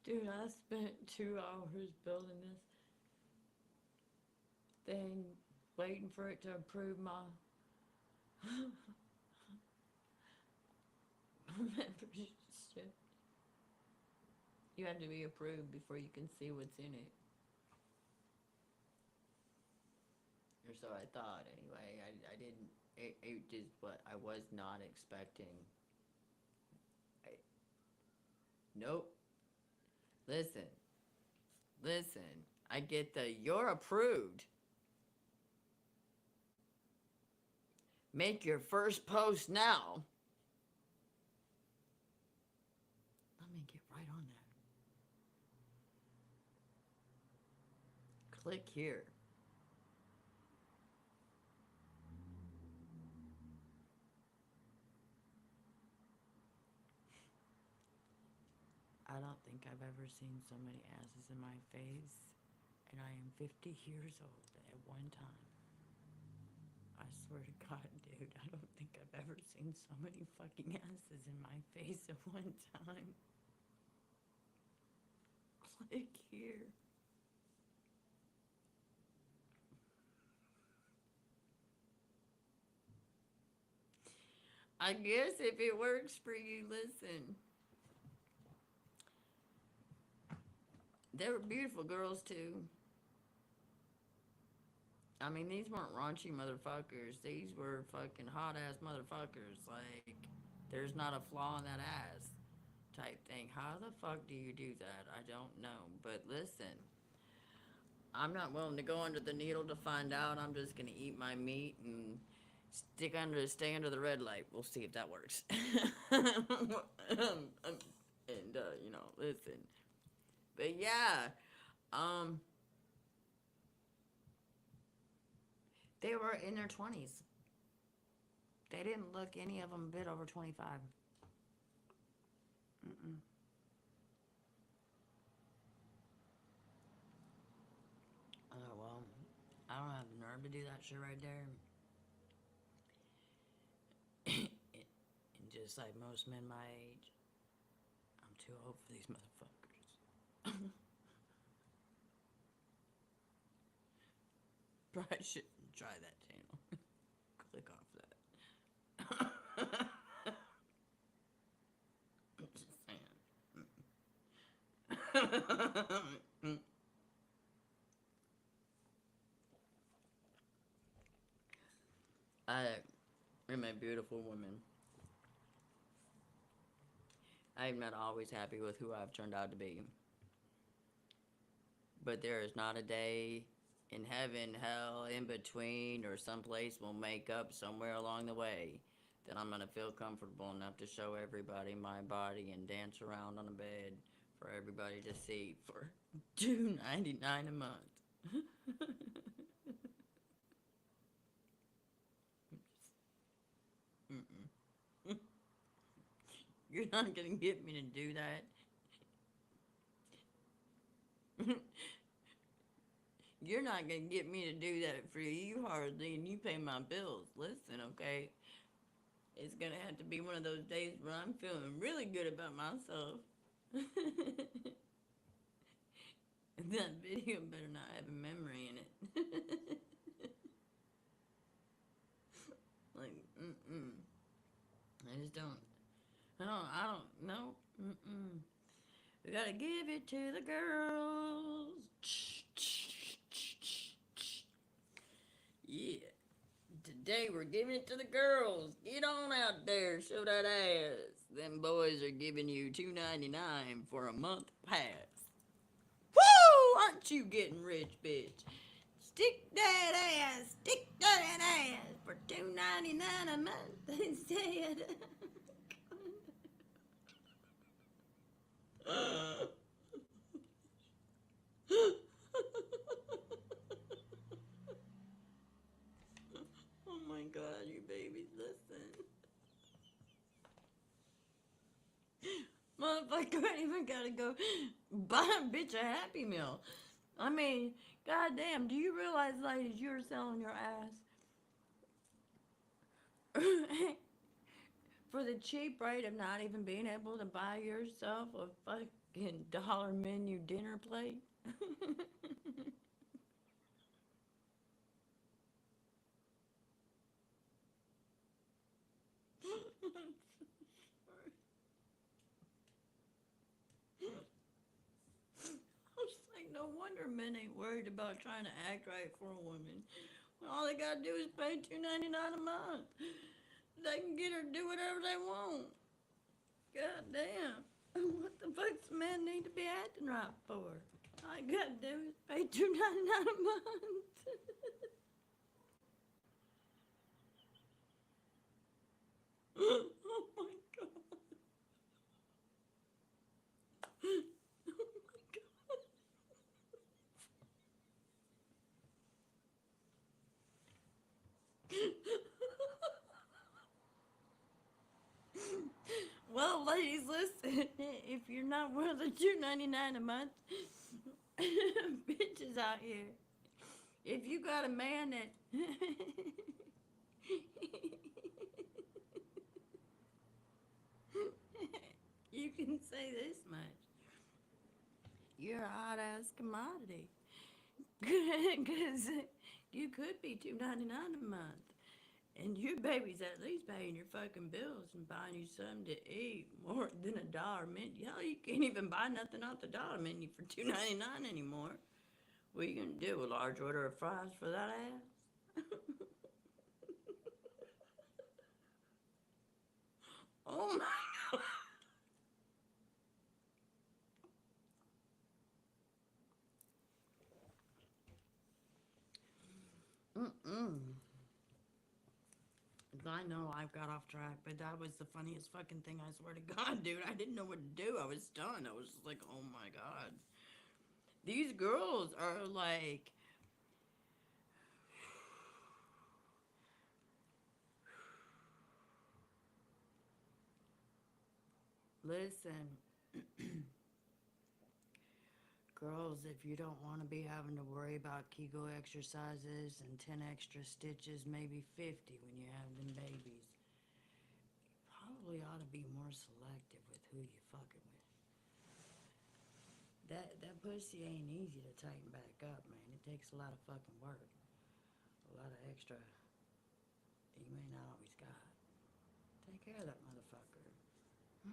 Dude, I spent 2 hours building this thing, waiting for it to approve my membership. You have to be approved before you can see what's in it. Or so I thought, anyway. I didn't. It just what I was not expecting. Nope. Listen. Listen. I get the you're approved. Make your first post now. Let me get right on that. Click here. I don't think I've ever seen so many asses in my face, and I am 50 years old at one time. I swear to God, dude, I don't think I've ever seen so many fucking asses in my face at one time. Click here. I guess if it works for you, listen. They were beautiful girls, too. I mean, these weren't raunchy motherfuckers. These were fucking hot-ass motherfuckers. Like, there's not a flaw in that ass type thing. How the fuck do you do that? I don't know. But listen, I'm not willing to go under the needle to find out. I'm just gonna eat my meat and stay under the red light. We'll see if that works. You know, listen. But yeah, they were in their 20s. They didn't look any of them a bit over 25. Mm-mm. Oh, well, I don't have the nerve to do that shit right there. And just like most men my age, I'm too old for these motherfuckers. Probably shouldn't try that channel. Click off that. Just saying. I am a beautiful woman. I'm not always happy with who I've turned out to be. But there is not a day in heaven, hell, in between, or someplace we'll make up somewhere along the way that I'm gonna feel comfortable enough to show everybody my body and dance around on a bed for everybody to see for $2.99 a month. Mm-mm. You're not gonna get me to do that. You're not gonna get me to do that for you hardly, and you pay my bills. Listen, okay? It's gonna have to be one of those days where I'm feeling really good about myself. That video better not have a memory in it. Like, I just don't. I don't know. Mm-mm. We gotta give it to the girls. Yeah. Today we're giving it to the girls. Get on out there, show that ass. Them boys are giving you $2.99 for a month pass. Woo! Aren't you getting rich, bitch? Stick that ass for $2.99 a month instead. Oh my god, you babies, listen. Motherfucker ain't even gotta go buy a bitch a Happy Meal. I mean, goddamn, do you realize, ladies, you're selling your ass for the cheap rate of not even being able to buy yourself a fucking dollar menu dinner plate? I was like, no wonder men ain't worried about trying to act right for a woman. All they gotta do is pay $2.99 a month. They can get her to do whatever they want. God damn. What the fuck's men need to be acting right for? All you gotta do is pay $2.99 a month. Oh my god. Oh my god. Well, ladies, listen. If you're not worth the $2.99 a month, bitches out here. If you got a man that you can say this much. You're a hot ass commodity. Because you could be $2.99 a month. And your baby's at least paying your fucking bills and buying you something to eat more than a dollar menu. Hell, you can't even buy nothing off the dollar menu for $2.99 anymore. What are you gonna do? A large order of fries for that ass? Oh my god. Mm-mm. I know I've got off track, but that was the funniest fucking thing, I swear to God, dude. I didn't know what to do. I was stunned. I was just like, oh my god. These girls are like, listen, girls, if you don't want to be having to worry about Kegel exercises and 10 extra stitches, maybe 50 when you have them babies, you probably ought to be more selective with who you fucking with. That pussy ain't easy to tighten back up, man. It takes a lot of fucking work. A lot of extra you may not always got. Take care of that motherfucker.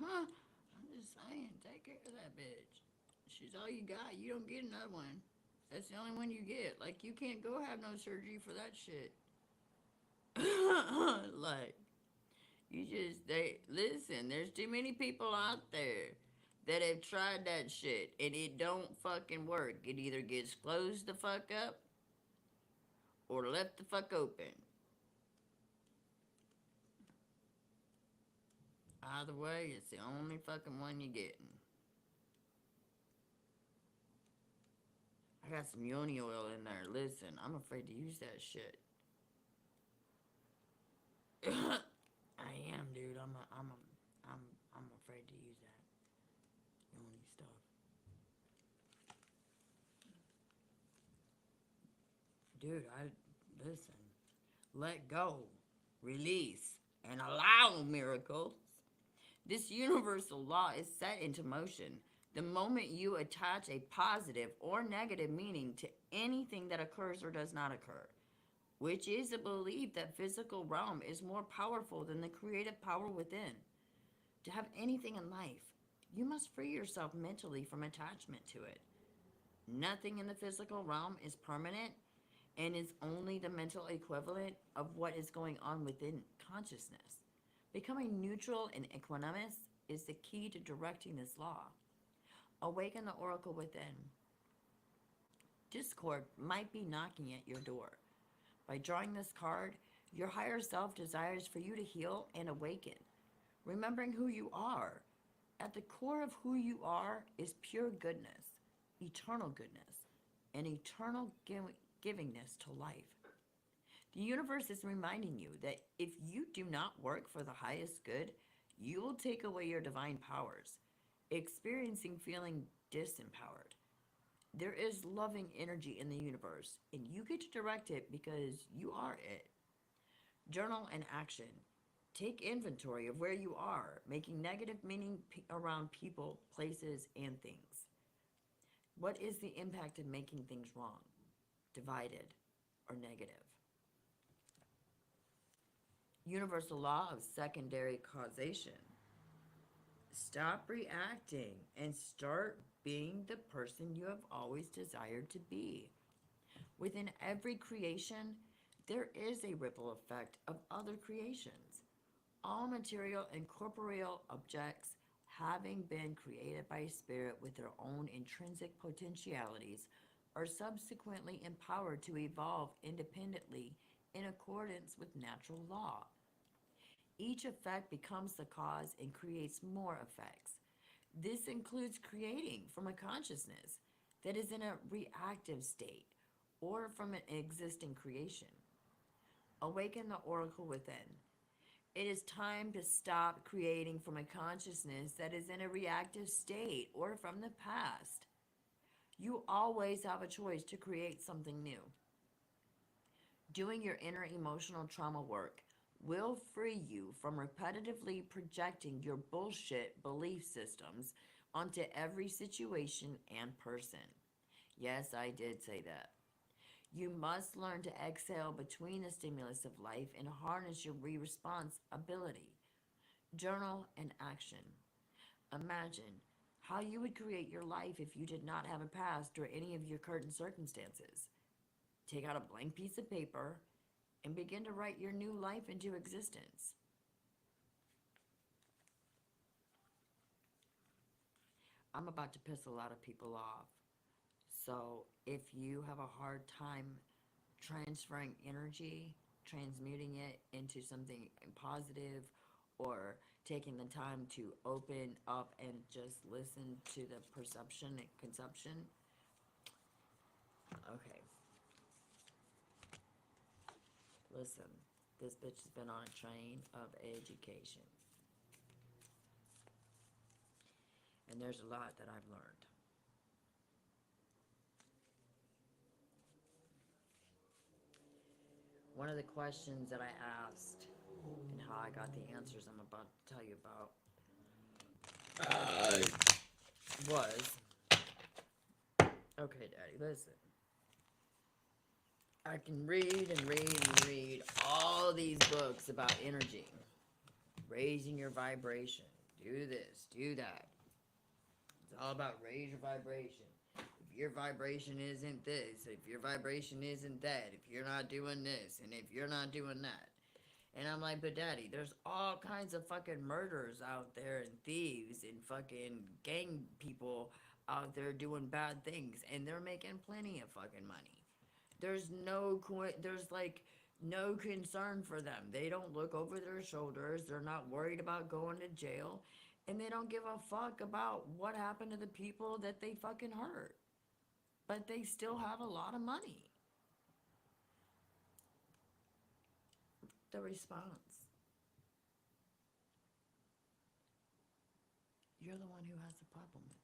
Huh? I'm just saying, take care of that bitch. She's all you got. You don't get another one. That's the only one you get. Like, you can't go have no surgery for that shit. Like, listen, there's too many people out there that have tried that shit and it don't fucking work. It either gets closed the fuck up or left the fuck open. Either way, it's the only fucking one you're getting. I got some yoni oil in there. Listen, I'm afraid to use that shit. I am, dude. I'm afraid to use that yoni stuff. Dude, listen. Let go, release, and allow miracles. This universal law is set into motion the moment you attach a positive or negative meaning to anything that occurs or does not occur, which is a belief that physical realm is more powerful than the creative power within. To have anything in life, you must free yourself mentally from attachment to it. Nothing in the physical realm is permanent and is only the mental equivalent of what is going on within consciousness. Becoming neutral and equanimous is the key to directing this law. Awaken the oracle within. Discord might be knocking at your door. By drawing this card, your higher self desires for you to heal and awaken, remembering who you are. At the core of who you are is pure goodness, eternal goodness, and eternal givingness to life. The universe is reminding you that if you do not work for the highest good, you will take away your divine powers, experiencing feeling disempowered. There is loving energy in the universe, and you get to direct it because you are it. Journal and action. Take inventory of where you are, making negative meaning around people, places, and things. What is the impact of making things wrong, divided, or negative? Universal law of secondary causation. Stop reacting and start being the person you have always desired to be. Within every creation, there is a ripple effect of other creations. All material and corporeal objects, having been created by spirit with their own intrinsic potentialities, are subsequently empowered to evolve independently in accordance with natural law. Each effect becomes the cause and creates more effects. This includes creating from a consciousness that is in a reactive state or from an existing creation. Awaken the oracle within. It is time to stop creating from a consciousness that is in a reactive state or from the past. You always have a choice to create something new. Doing your inner emotional trauma work will free you from repetitively projecting your bullshit belief systems onto every situation and person. Yes, I did say that. You must learn to exhale between the stimulus of life and harness your response ability. Journal and action. Imagine how you would create your life if you did not have a past or any of your current circumstances. Take out a blank piece of paper and begin to write your new life into existence. I'm about to piss a lot of people off. So if you have a hard time transferring energy, transmuting it into something positive, or taking the time to open up and just listen to the perception and conception, okay. Listen, this bitch has been on a train of education. And there's a lot that I've learned. One of the questions that I asked and how I got the answers I'm about to tell you about was, okay, Daddy, listen. I can read and read and read all these books about energy, raising your vibration, do this, do that. It's all about raise your vibration. If your vibration isn't this, if your vibration isn't that, if you're not doing this, and if you're not doing that. And I'm like, but Daddy, there's all kinds of fucking murderers out there and thieves and fucking gang people out there doing bad things, and they're making plenty of fucking money. There's like no concern for them. They don't look over their shoulders. They're not worried about going to jail, and they don't give a fuck about what happened to the people that they fucking hurt. But they still have a lot of money. The response. You're the one who has the problem with it.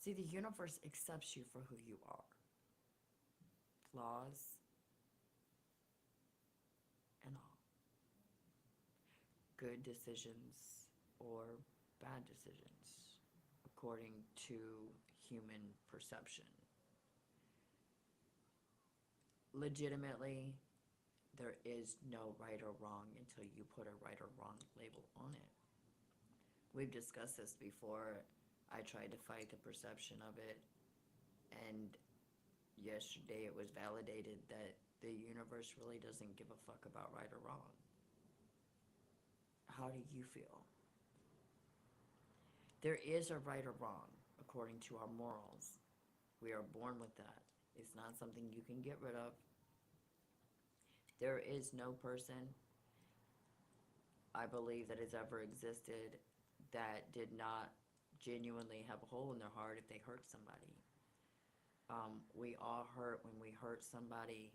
See, the universe accepts you for who you are. Flaws and all. Good decisions or bad decisions, according to human perception. Legitimately, There is no right or wrong until you put a right or wrong label on it. We've discussed this before. I tried to fight the perception of it, and yesterday it was validated that the universe really doesn't give a fuck about right or wrong. How do you feel? There is a right or wrong according to our morals. We are born with that. It's not something you can get rid of. There is no person, I believe, that has ever existed that did not genuinely have a hole in their heart if they hurt somebody. We all hurt when we hurt somebody,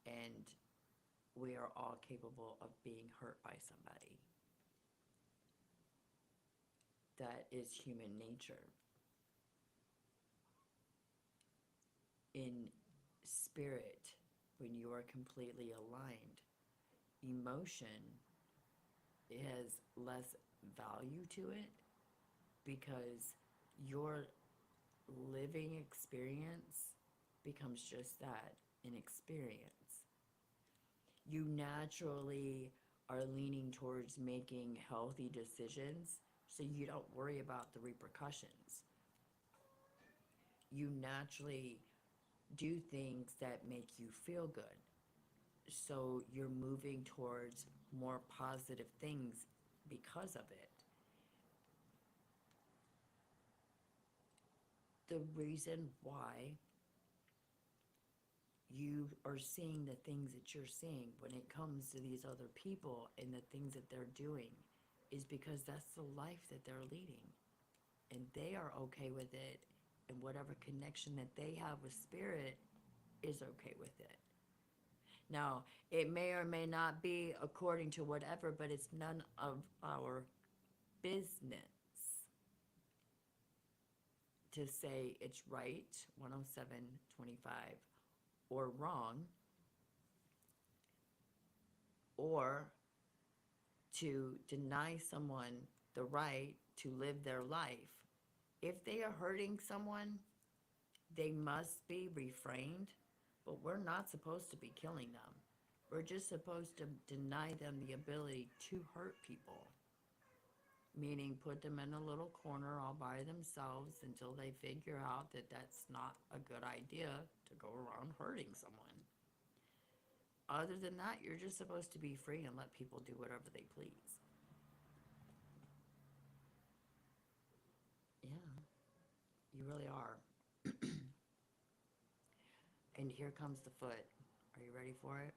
and we are all capable of being hurt by somebody. That is human nature. In spirit, when you are completely aligned, emotion has less value to it because your living experience becomes just that, an experience. You naturally are leaning towards making healthy decisions so you don't worry about the repercussions. You naturally do things that make you feel good. So you're moving towards more positive things because of it. The reason why you are seeing the things that you're seeing when it comes to these other people and the things that they're doing is because that's the life that they're leading. And they are okay with it, and whatever connection that they have with spirit is okay with it. Now, it may or may not be according to whatever, but it's none of our business to say it's right, 107.25, or wrong, or to deny someone the right to live their life. If they are hurting someone, they must be refrained, but we're not supposed to be killing them. We're just supposed to deny them the ability to hurt people. Meaning put them in a little corner all by themselves until they figure out that that's not a good idea to go around hurting someone. Other than that, you're just supposed to be free and let people do whatever they please. Yeah, you really are. And here comes the foot. Are you ready for it?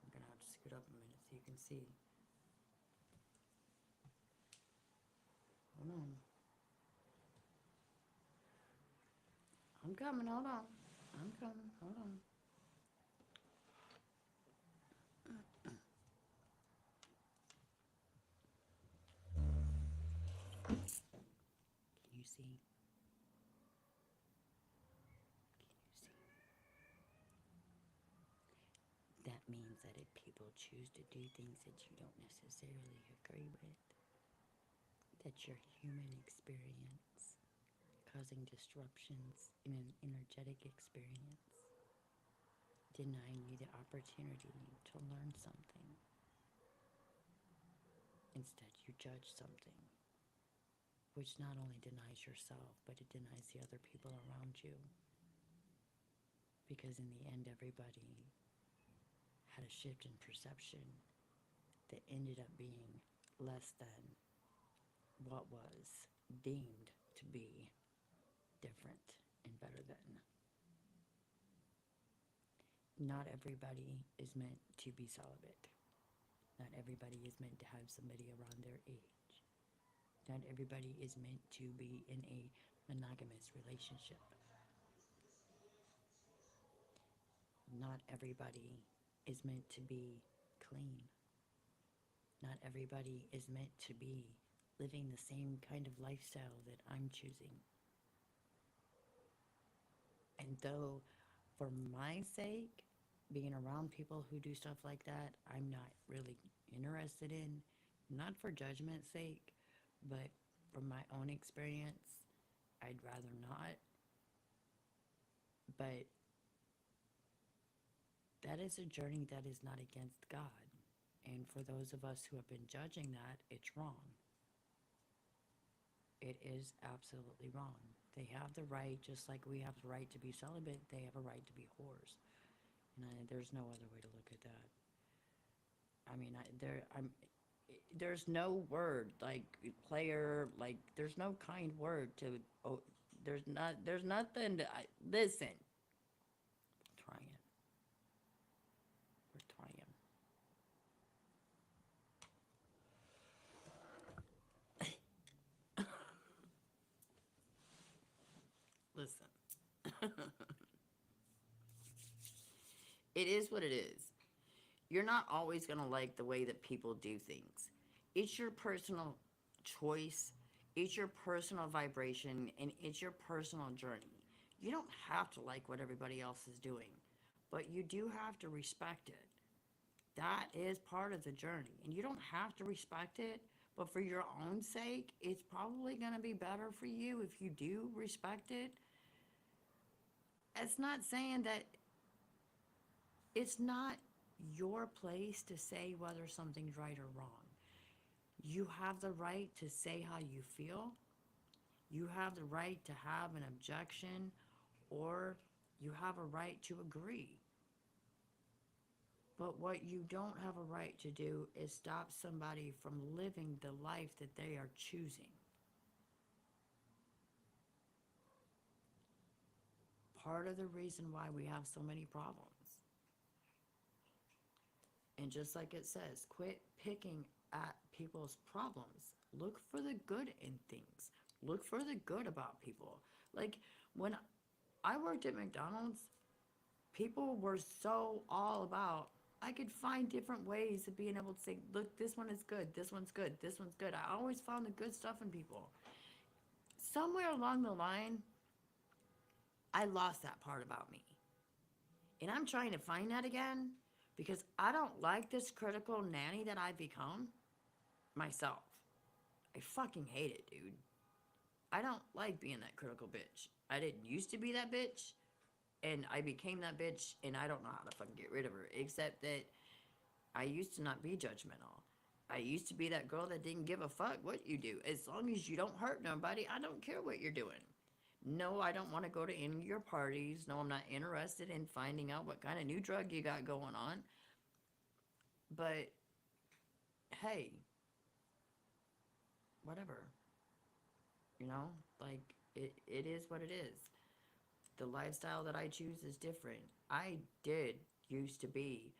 I'm gonna have to scoot up a minute so you can see. Hold on. I'm coming, hold on. I'm coming, hold on. Can you see? That means that if people choose to do things that you don't necessarily agree with, that your human experience causing disruptions in an energetic experience, denying you the opportunity to learn something. Instead, you judge something, which not only denies yourself, but it denies the other people around you. Because in the end, everybody had a shift in perception that ended up being less than what was deemed to be different and better than. Not everybody is meant to be celibate. Not everybody is meant to have somebody around their age. Not everybody is meant to be in a monogamous relationship. Not everybody is meant to be clean. Not everybody is meant to be living the same kind of lifestyle that I'm choosing. And though, for my sake, being around people who do stuff like that, I'm not really interested in, not for judgment's sake, but from my own experience, I'd rather not. But that is a journey that is not against God. And for those of us who have been judging that, it's wrong. It is absolutely wrong. They have the right, just like we have the right to be celibate, they have a right to be whores. And there's no other way to look at that. I mean, there's no word like player, like there's no kind word to. Oh, there's nothing. Listen, we're trying. Listen, it is what it is. You're not always gonna like the way that people do things. It's your personal choice. It's your personal vibration, and it's your personal journey. You don't have to like what everybody else is doing, but you do have to respect it. That is part of the journey, and you don't have to respect it, but for your own sake, it's probably going to be better for you if you do respect it. It's not saying that it's not your place to say whether something's right or wrong. You have the right to say how you feel. You have the right to have an objection, or you have a right to agree. But what you don't have a right to do is stop somebody from living the life that they are choosing. Part of the reason why we have so many problems. And just like it says, quit picking at people's problems. Look for the good in things. Look for the good about people. Like when I worked at McDonald's, people were so all about, I could find different ways of being able to say, look, this one is good, this one's good, this one's good. I always found the good stuff in people. Somewhere along the line, I lost that part about me. And I'm trying to find that again because I don't like this critical nanny that I've become myself. I fucking hate it, dude. I don't like being that critical bitch. I didn't used to be that bitch, and I became that bitch, and I don't know how to fucking get rid of her, except that I used to not be judgmental. I used to be that girl that didn't give a fuck what you do. As long as you don't hurt nobody, I don't care what you're doing. No, I don't want to go to any of your parties. No, I'm not interested in finding out what kind of new drug you got going on. But, hey, whatever. You know, like, it is what it is. The lifestyle that I choose is different. I did used to be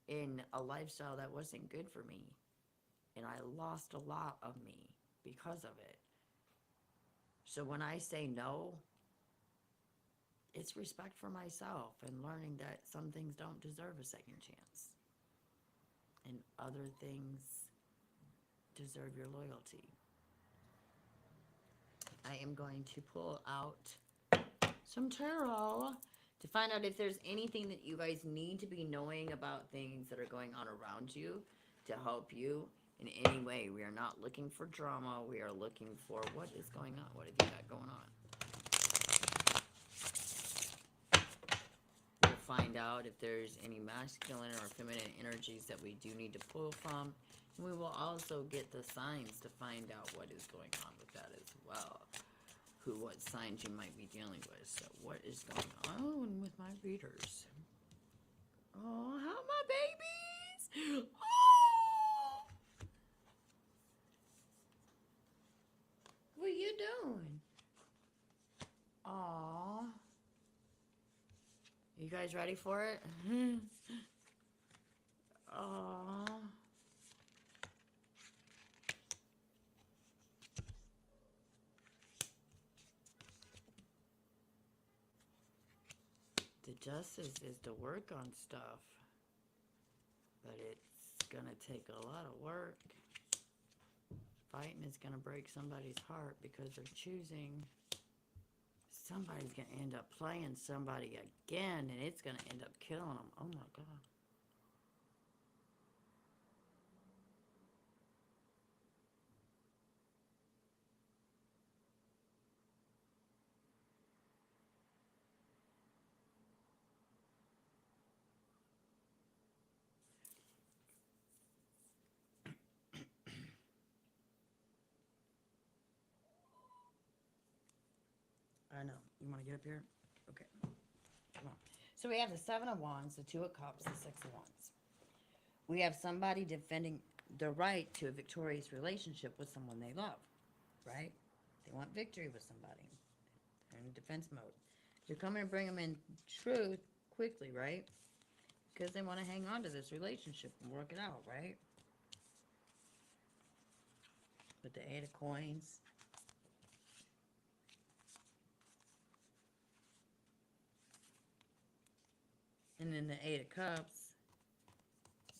in a lifestyle that wasn't good for me. And I lost a lot of me because of it. So when I say no, it's respect for myself and learning that some things don't deserve a second chance. And other things deserve your loyalty. I am going to pull out some tarot to find out if there's anything that you guys need to be knowing about things that are going on around you to help you in any way. We are not looking for drama. We are looking for what is going on. What have you got going on? We'll find out if there's any masculine or feminine energies that we do need to pull from. And we will also get the signs to find out what is going on with that as well. What signs you might be dealing with. So what is going on with my readers? Oh, how my babies? Oh! What are you doing? Aw. You guys ready for it? Aw. The justice is to work on stuff, but it's gonna take a lot of work. Fighting is gonna break somebody's heart because they're choosing. Somebody's gonna end up playing somebody again, and it's gonna end up killing them. Oh my God. You want to get up here? Okay. Come on. So we have the Seven of Wands, the Two of Cups, the Six of Wands. We have somebody defending the right to a victorious relationship with someone they love, right? They want victory with somebody. They're in defense mode. They're coming to bring them in truth quickly, right? Because they want to hang on to this relationship and work it out, right? With the Eight of Coins. And then the Eight of Cups,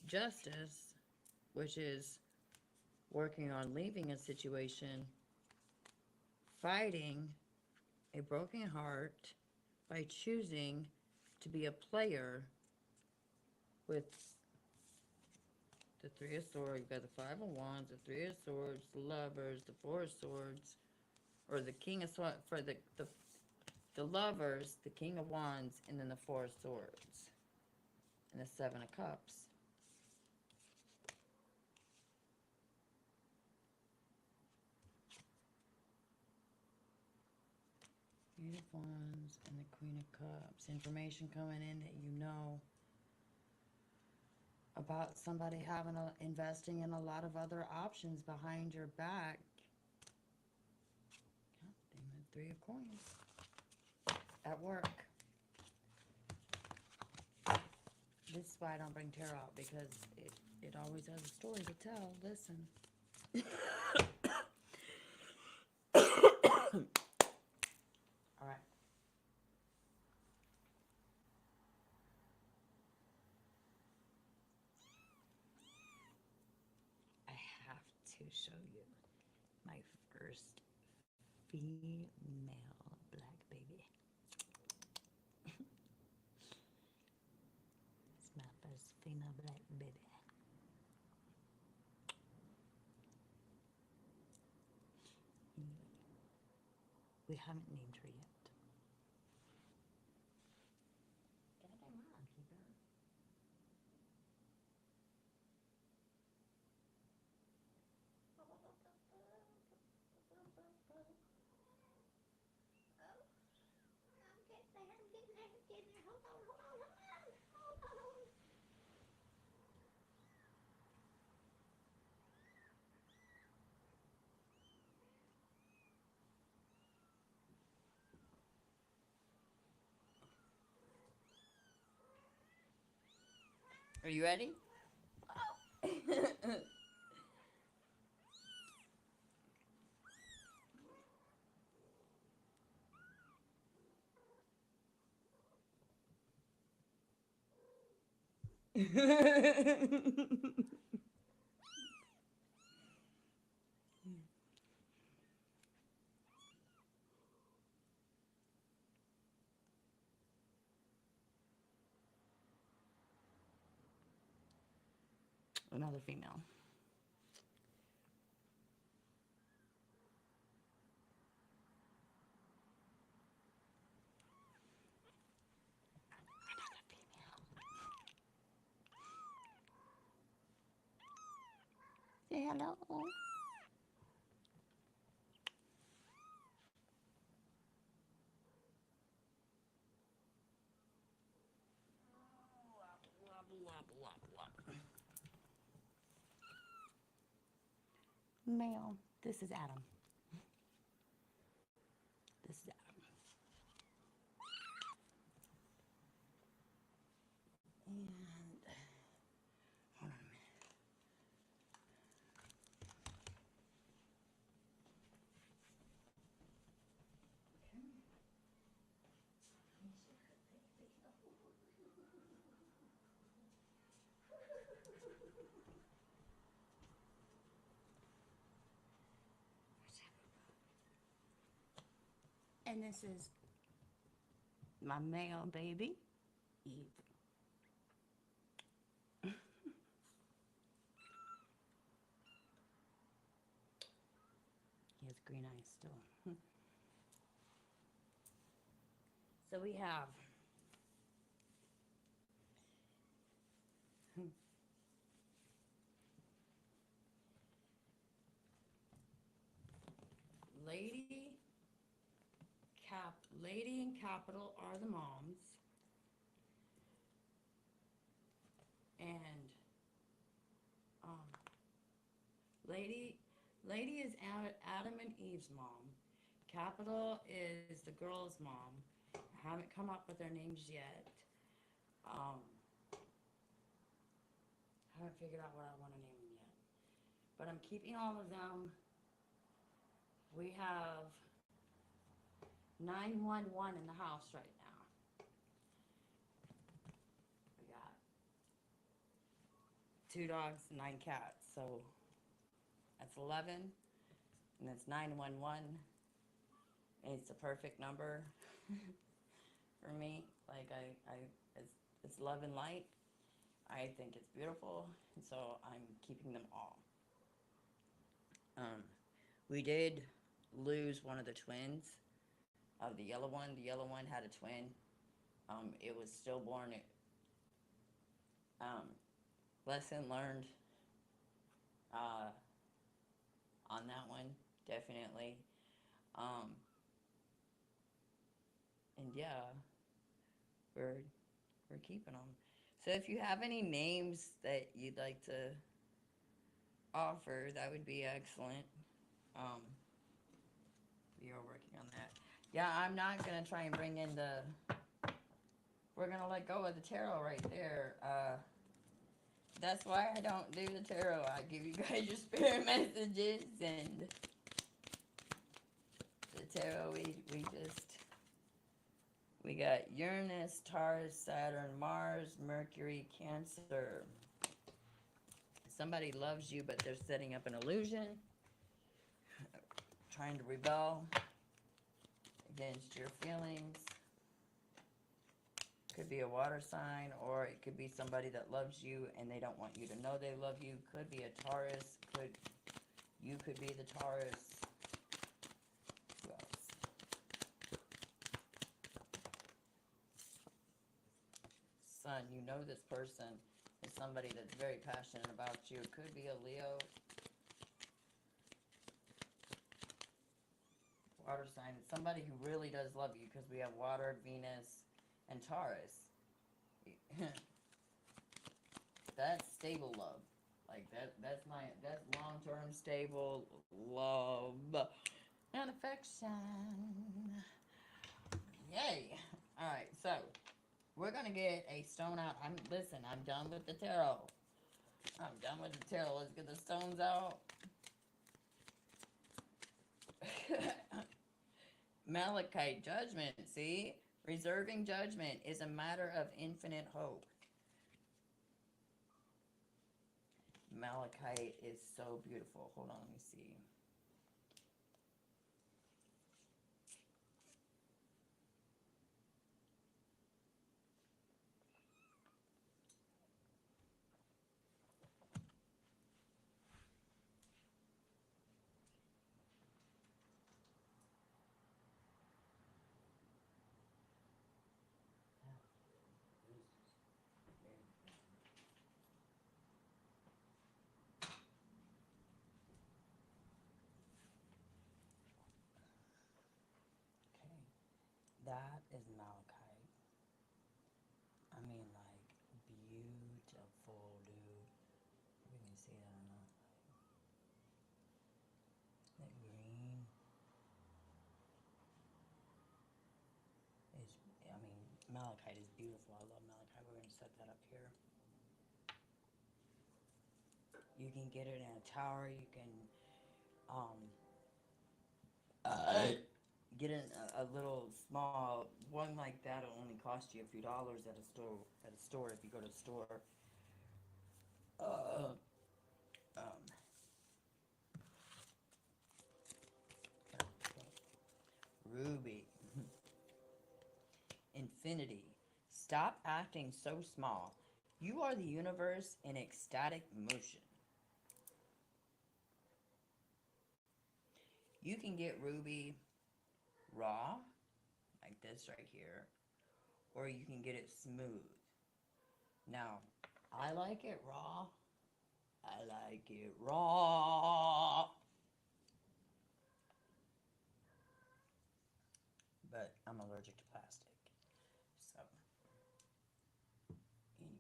Justice, which is working on leaving a situation, fighting a broken heart by choosing to be a player with the Three of Swords. You've got the Five of Wands, the Three of Swords, the Lovers, the Four of Swords, or the King of Swords, for the Lovers, the King of Wands, and then the Four of Swords, and the Seven of Cups. Eight of Wands and the Queen of Cups. Information coming in that you know about somebody investing in a lot of other options behind your back. God damn it, Three of Coins. At work. This is why I don't bring tarot out, because it always has a story to tell. Listen. All right. I have to show you my first female black baby. It's my first female black baby. We haven't named her yet. Goddamn right, keeper. Are you ready? Another female. Say hello. Male. This is Adam. This is Adam. And hold on a minute. And this is my male baby, Eve. He has green eyes still. So we have Lady Cow lady in capital are the moms. And lady is Adam and Eve's mom. Capital is the girl's mom. I haven't come up with their names yet. Haven't figured out what I want to name them yet. But I'm keeping all of them. We have 911 in the house right now. We got 2 dogs, 9 cats. So that's 11. And that's 911. It's a perfect number for me. Like it's love and light. I think it's beautiful, and so I'm keeping them all. We did lose one of the twins of the yellow one. The yellow one had a twin. It was stillborn. Lesson learned on that one, definitely. And yeah, we're keeping them. So if you have any names that you'd like to offer, that would be excellent. We are working on that. Yeah, I'm not gonna try and bring in the. We're gonna let go of the tarot right there. That's why I don't do the tarot. I give you guys your spirit messages, and the tarot we got Uranus, Taurus, Saturn, Mars, Mercury, Cancer. Somebody loves you, but they're setting up an illusion, trying to rebel against your feelings. Could be a water sign, or it could be somebody that loves you and they don't want you to know they love you. Could be a Taurus. You could be the Taurus. Who else? Sun, you know this person is somebody that's very passionate about you. It could be a Leo. Water sign. It's somebody who really does love you, because we have water, Venus, and Taurus. That's stable love. Like that's long-term stable love and affection. Yay. Alright, so we're gonna get a stone out. I'm done with the tarot. I'm done with the tarot. Let's get the stones out. Malachite, judgment, see? Reserving judgment is a matter of infinite hope. Malachite is so beautiful. Hold on, let me see. That is malachite. I mean, like, beautiful, dude. We can see that or not. That green is, I mean, malachite is beautiful. I love malachite. We're going to set that up here. You can get it in a tower. You can, get in a little small one like that. Will only cost you a few dollars at a store. If you go to a store. Ruby. Infinity. Stop acting so small. You are the universe in ecstatic motion. You can get ruby raw, like this right here, or you can get it smooth. Now, I like it raw. I like it raw. But I'm allergic to plastic. So, anyway.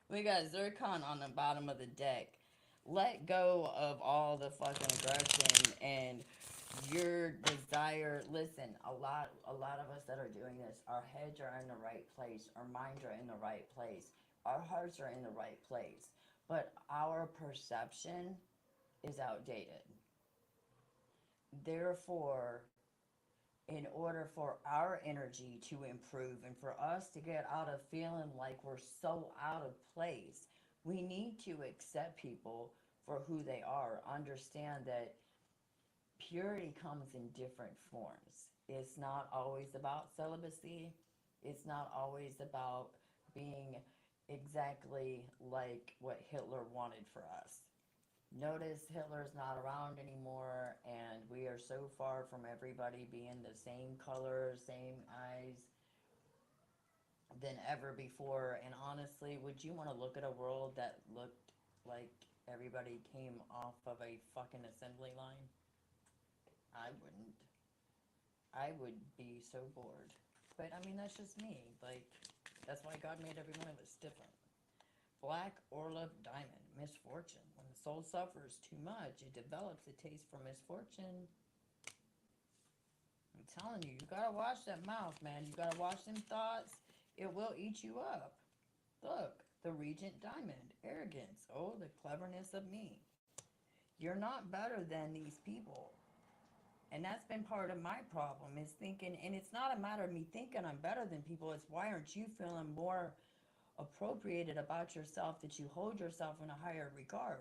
We got zircon on the bottom of the deck. Let go of all the fucking aggression and your desire. Listen, a lot of us that are doing this, our heads are in the right place, our minds are in the right place, our hearts are in the right place, but our perception is outdated. Therefore, in order for our energy to improve and for us to get out of feeling like we're so out of place, we need to accept people for who they are. Understand that purity comes in different forms. It's not always about celibacy, it's not always about being exactly like what Hitler wanted for us. Notice Hitler's not around anymore, and we are so far from everybody being the same color, same eyes than ever before. And honestly, would you want to look at a world that looked like everybody came off of a fucking assembly line? I wouldn't. I would be so bored. But I mean, that's just me. Like, that's why God made every one of us different. Black Orlov diamond, misfortune. When the soul suffers too much, it develops a taste for misfortune. I'm telling you, you gotta watch that mouth, man. You gotta watch them thoughts. It will eat you up. Look, the Regent diamond, arrogance. Oh, the cleverness of me. You're not better than these people. And that's been part of my problem is thinking, and it's not a matter of me thinking I'm better than people. It's why aren't you feeling more appropriated about yourself, that you hold yourself in a higher regard.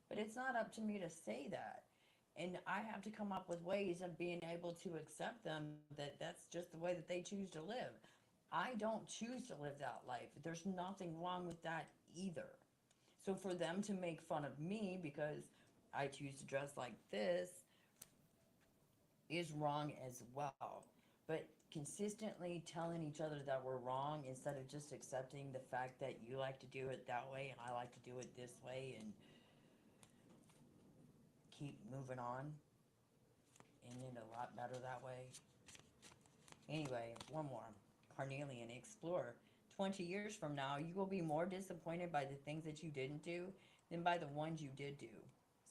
But it's not up to me to say that. And I have to come up with ways of being able to accept them, that that's just the way that they choose to live. I don't choose to live that life. There's nothing wrong with that either. So for them to make fun of me because I choose to dress like this is wrong as well. But consistently telling each other that we're wrong instead of just accepting the fact that you like to do it that way and I like to do it this way and keep moving on. Isn't it a lot better that way? Anyway, one more. Carnelian Explorer. 20 years from now, you will be more disappointed by the things that you didn't do than by the ones you did do.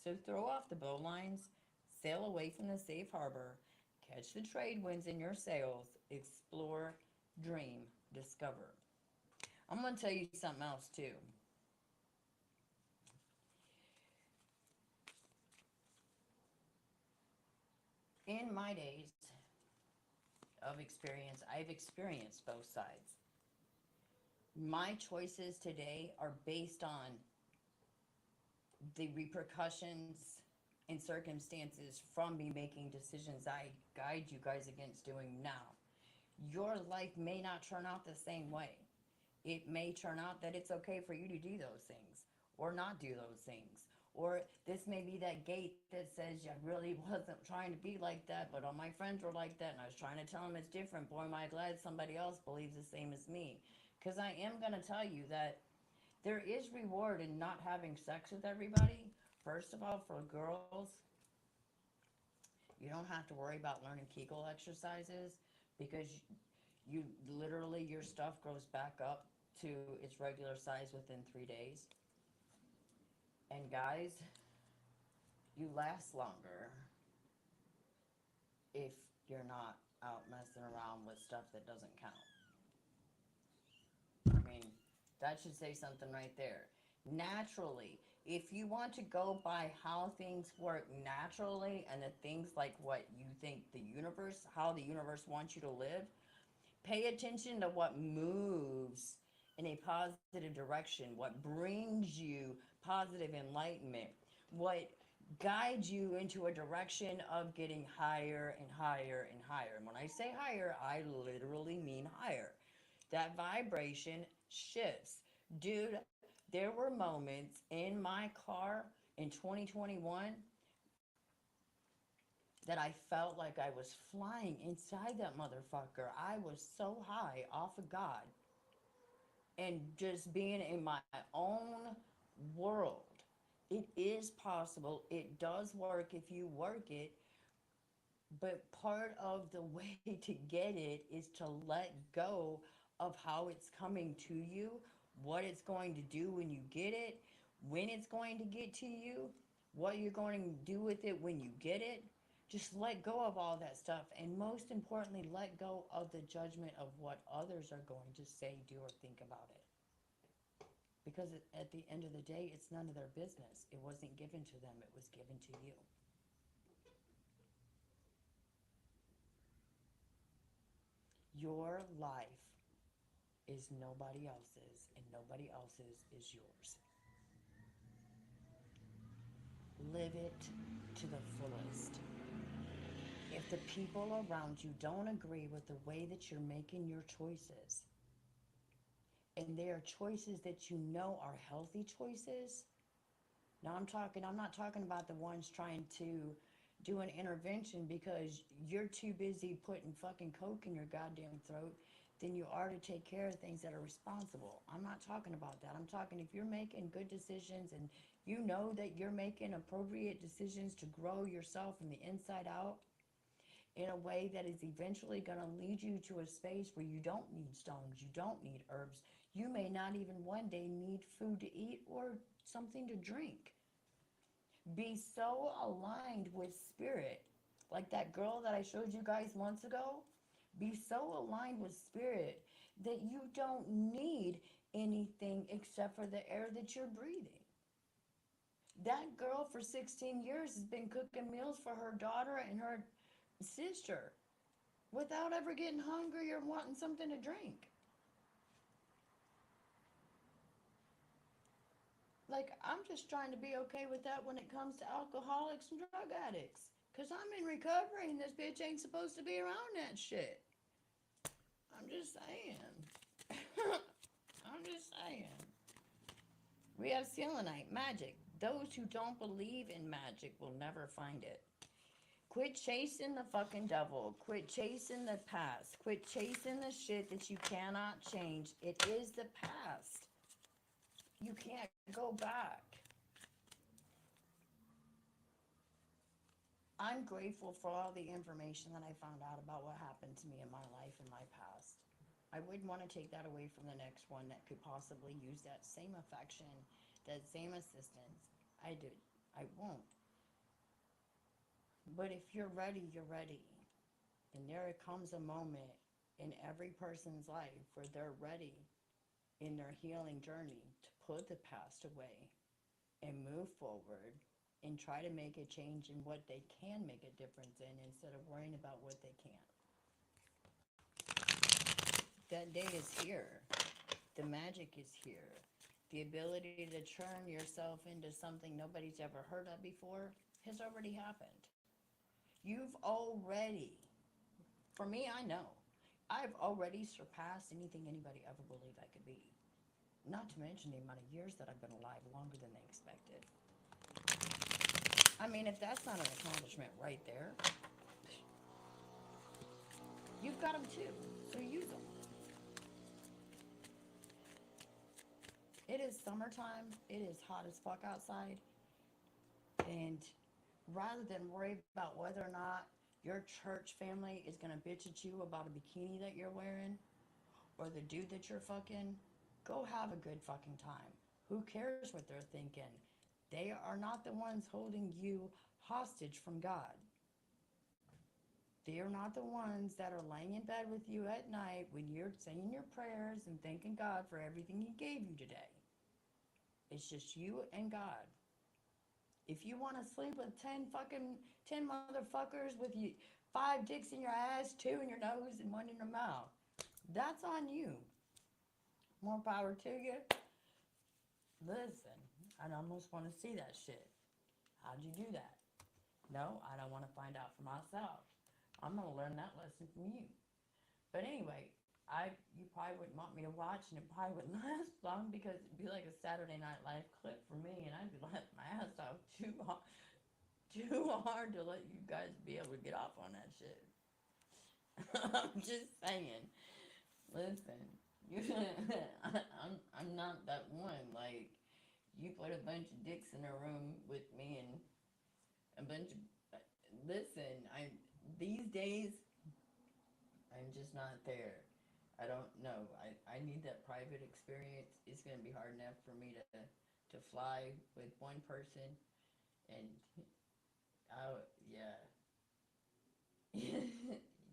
So throw off the bowlines, sail away from the safe harbor, catch the trade winds in your sails, explore, dream, discover. I'm going to tell you something else too. In my days of experience, I've experienced both sides. My choices today are based on the repercussions and circumstances from me making decisions I guide you guys against doing now. Your life may not turn out the same way. It may turn out that it's okay for you to do those things or not do those things. Or this may be that gate that says you really wasn't trying to be like that, but all my friends were like that, and I was trying to tell them it's different. Boy, am I glad somebody else believes the same as me. Because I am going to tell you that there is reward in not having sex with everybody. First of all, for girls, you don't have to worry about learning Kegel exercises because you literally, your stuff grows back up to its regular size within 3 days. And guys, you last longer if you're not out messing around with stuff that doesn't count. I mean, that should say something right there. Naturally, if you want to go by how things work naturally and the things like what you think the universe, how the universe wants you to live, pay attention to what moves in a positive direction, what brings you positive enlightenment, what guides you into a direction of getting higher and higher and higher. And when I say higher, I literally mean higher. That vibration shifts. Dude, there were moments in my car in 2021 that I felt like I was flying inside that motherfucker. I was so high off of God and just being in my own world. It is possible. It does work if you work it. But part of the way to get it is to let go of how it's coming to you, what it's going to do when you get it, when it's going to get to you, what you're going to do with it when you get it. Just let go of all that stuff. And most importantly, let go of the judgment of what others are going to say, do, or think about it. Because at the end of the day, it's none of their business. It wasn't given to them, it was given to you. Your life is nobody else's, and nobody else's is yours. Live it to the fullest. If the people around you don't agree with the way that you're making your choices, and they are choices that you know are healthy choices, now I'm not talking about the ones trying to do an intervention because you're too busy putting fucking coke in your goddamn throat than you are to take care of things that are responsible. I'm not talking about that. I'm talking if you're making good decisions and you know that you're making appropriate decisions to grow yourself from the inside out in a way that is eventually going to lead you to a space where you don't need stones, you don't need herbs. You may not even one day need food to eat or something to drink. Be so aligned with spirit, like that girl that I showed you guys months ago. Be so aligned with spirit that you don't need anything except for the air that you're breathing. That girl for 16 years has been cooking meals for her daughter and her sister without ever getting hungry or wanting something to drink. Like, I'm just trying to be okay with that when it comes to alcoholics and drug addicts. Because I'm in recovery and this bitch ain't supposed to be around that shit. I'm just saying. I'm just saying. We have selenite, magic. Those who don't believe in magic will never find it. Quit chasing the fucking devil. Quit chasing the past. Quit chasing the shit that you cannot change. It is the past. You can't go back. I'm grateful for all the information that I found out about what happened to me in my life and my past. I wouldn't want to take that away from the next one that could possibly use that same affection, that same assistance. I did. I won't. But if you're ready, you're ready. And there comes a moment in every person's life where they're ready in their healing journey to put the past away and move forward and try to make a change in what they can make a difference in instead of worrying about what they can't. That day is here. The magic is here. The ability to turn yourself into something nobody's ever heard of before has already happened. You've already, for me, I know, I've already surpassed anything anybody ever believed I could be. Not to mention the amount of years that I've been alive longer than they expected. I mean, if that's not an accomplishment right there, you've got them too, so use them. It is summertime. It is hot as fuck outside. And rather than worry about whether or not your church family is going to bitch at you about a bikini that you're wearing or the dude that you're fucking, go have a good fucking time. Who cares what they're thinking? They are not the ones holding you hostage from God. They are not the ones that are laying in bed with you at night when you're saying your prayers and thanking God for everything He gave you today. It's just you and God. If you want to sleep with 10 motherfuckers with you, 5 dicks in your ass, 2 in your nose, and 1 in your mouth, that's on you. More power to you. Listen, I almost want to see that shit. How'd you do that? No, I don't want to find out for myself. I'm going to learn that lesson from you. But anyway, you probably wouldn't want me to watch, and it probably wouldn't last long because it'd be like a Saturday Night Live clip for me, and I'd be laughing my ass off too hard to let you guys be able to get off on that shit. I'm just saying. Listen, I'm not that one. Like, You put a bunch of dicks in a room with me and a bunch of. Listen, these days, I'm just not there. I don't know. I need that private experience. It's gonna be hard enough for me to fly with one person, and yeah,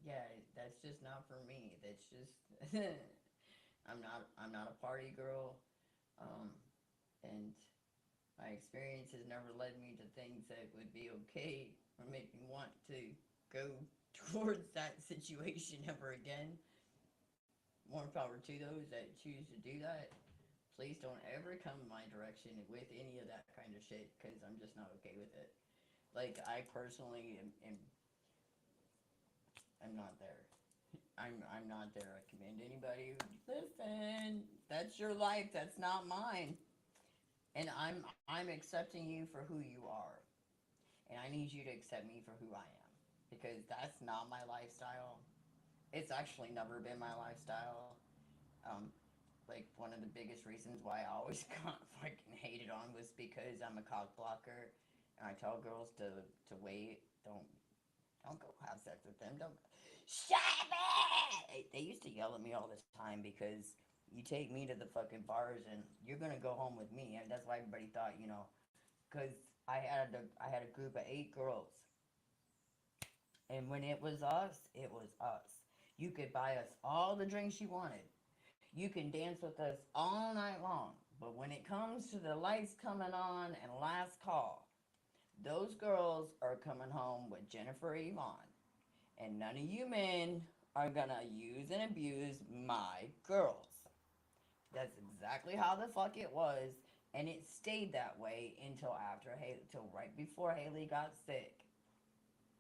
yeah. That's just not for me. That's just I'm not a party girl, um, and my experience has never led me to things that would be okay or make me want to go towards that situation ever again. More power to those that choose to do that. Please don't ever come my direction with any of that kind of shit because I'm just not okay with it. Like I personally am not there. I'm not there. I commend anybody. Listen, that's your life. That's not mine. And I'm accepting you for who you are. And I need you to accept me for who I am because that's not my lifestyle. It's actually never been my lifestyle. Um, like one of the biggest reasons why I always got fucking hated on was because I'm a cock blocker, and I tell girls to wait. Don't go have sex with them. Don't shut it. They used to yell at me all the time because you take me to the fucking bars and you're gonna go home with me, and that's why everybody thought because I had a group of 8 girls, and when it was us. You could buy us all the drinks you wanted. You can dance with us all night long. But when it comes to the lights coming on and last call, those girls are coming home with Jennifer Yvonne. And none of you men are gonna use and abuse my girls. That's exactly how the fuck it was. And it stayed that way until till right before Haley got sick.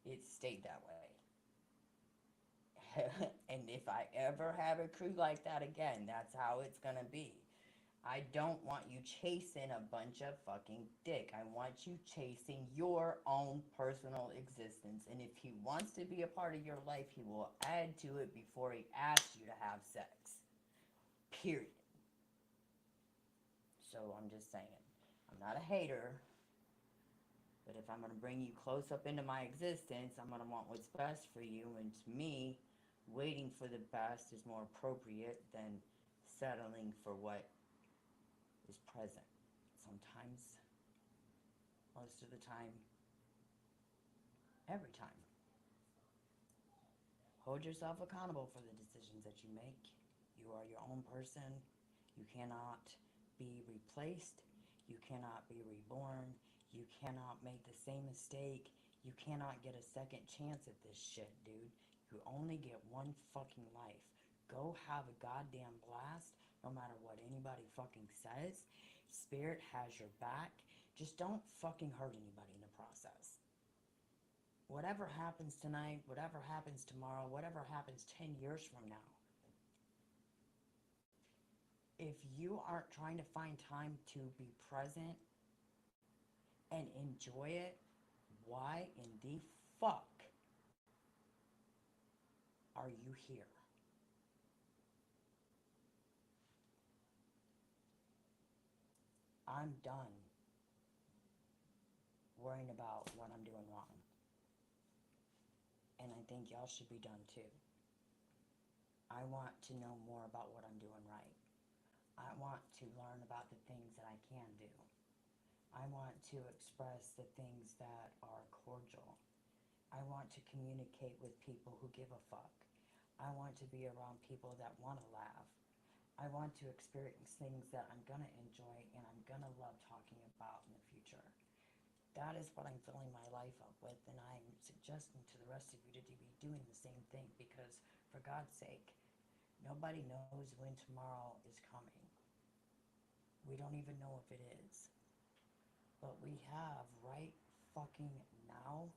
It stayed that way. And if I ever have a crew like that again, that's how it's gonna be. I don't want you chasing a bunch of fucking dick. I want you chasing your own personal existence. And if he wants to be a part of your life, he will add to it before he asks you to have sex. Period. So I'm just saying, I'm not a hater, but if I'm gonna bring you close up into my existence, I'm gonna want what's best for you. And to me, waiting for the best is more appropriate than settling for what is present. Sometimes, most of the time, every time. Hold yourself accountable for the decisions that you make. You are your own person. You cannot be replaced. You cannot be reborn. You cannot make the same mistake. You cannot get a second chance at this shit, dude. You only get one fucking life. Go have a goddamn blast, no matter what anybody fucking says. Spirit has your back. Just don't fucking hurt anybody in the process. Whatever happens tonight, whatever happens tomorrow, whatever happens 10 years from now, if you aren't trying to find time to be present and enjoy it, why in the fuck are you here? I'm done worrying about what I'm doing wrong. And I think y'all should be done too. I want to know more about what I'm doing right. I want to learn about the things that I can do. I want to express the things that are cordial. I want to communicate with people who give a fuck. I want to be around people that want to laugh. I want to experience things that I'm going to enjoy and I'm going to love talking about in the future. That is what I'm filling my life up with, and I'm suggesting to the rest of you to be doing the same thing because, for God's sake, nobody knows when tomorrow is coming. We don't even know if it is. But we have right fucking now,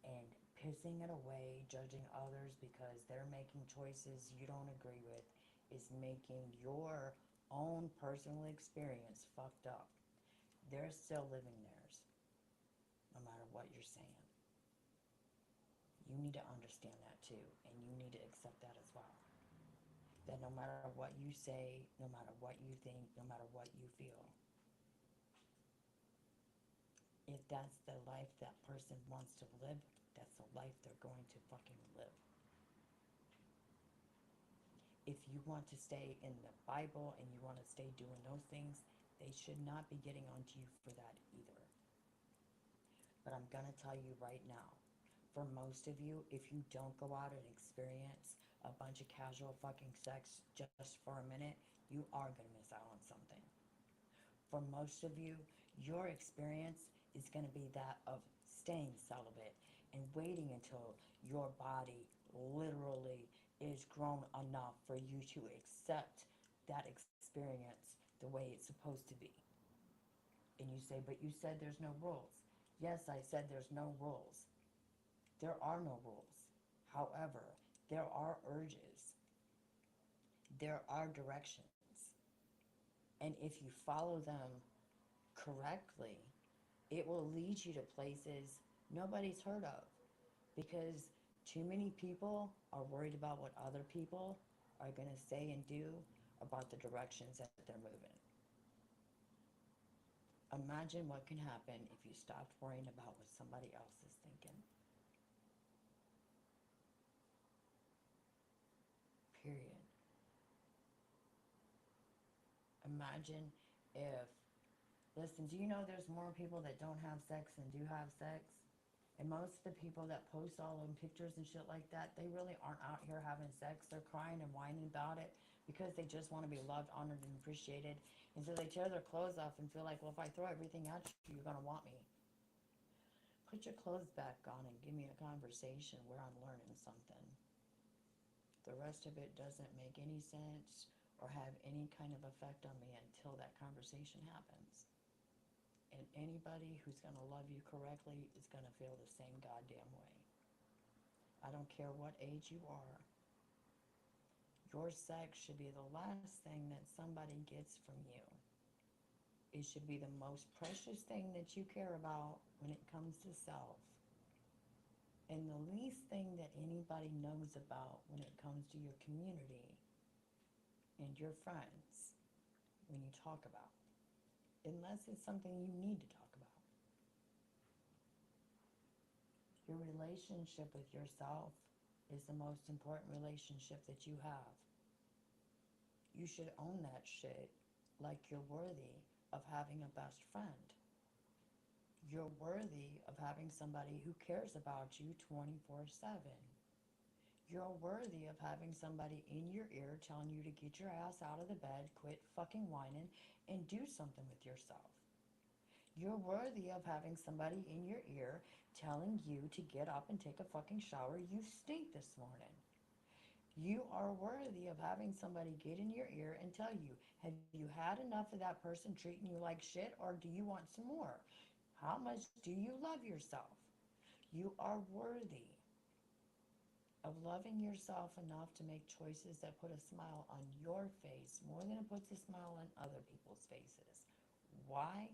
and pissing it away, judging others because they're making choices you don't agree with, is making your own personal experience fucked up. They're still living theirs, no matter what you're saying. You need to understand that too, and you need to accept that as well. That no matter what you say, no matter what you think, no matter what you feel, If that's the life that person wants to live, that's the life they're going to fucking live. If you want to stay in the Bible and you want to stay doing those things, they should not be getting onto you for that either. But I'm going to tell you right now, for most of you, if you don't go out and experience a bunch of casual fucking sex just for a minute, you are going to miss out on something. For most of you, your experience is going to be that of staying celibate and waiting until your body literally is grown enough for you to accept that experience the way it's supposed to be. And you say, but you said there's no rules. Yes, I said there's no rules. There are no rules. However, there are urges. There are directions. And if you follow them correctly, it will lead you to places nobody's heard of. Because too many people are worried about what other people are going to say and do about the directions that they're moving. Imagine what can happen if you stopped worrying about what somebody else is thinking. Period. Imagine if, listen, do you know there's more people that don't have sex than do have sex? And most of the people that post all them pictures and shit like that, they really aren't out here having sex. They're crying and whining about it because they just want to be loved, honored, and appreciated. And so they tear their clothes off and feel like, well, if I throw everything at you, you're going to want me. Put your clothes back on and give me a conversation where I'm learning something. The rest of it doesn't make any sense or have any kind of effect on me until that conversation happens. And anybody who's going to love you correctly is going to feel the same goddamn way. I don't care what age you are. Your sex should be the last thing that somebody gets from you. It should be the most precious thing that you care about when it comes to self. And the least thing that anybody knows about when it comes to your community and your friends when you talk about. Unless it's something you need to talk about. Your relationship with yourself is the most important relationship that you have. You should own that shit like you're worthy of having a best friend. You're worthy of having somebody who cares about you 24/7. You're worthy of having somebody in your ear telling you to get your ass out of the bed, quit fucking whining, and do something with yourself. You're worthy of having somebody in your ear telling you to get up and take a fucking shower. You stink this morning. You are worthy of having somebody get in your ear and tell you, have you had enough of that person treating you like shit, or do you want some more? How much do you love yourself? You are worthy of loving yourself enough to make choices that put a smile on your face more than it puts a smile on other people's faces. Why?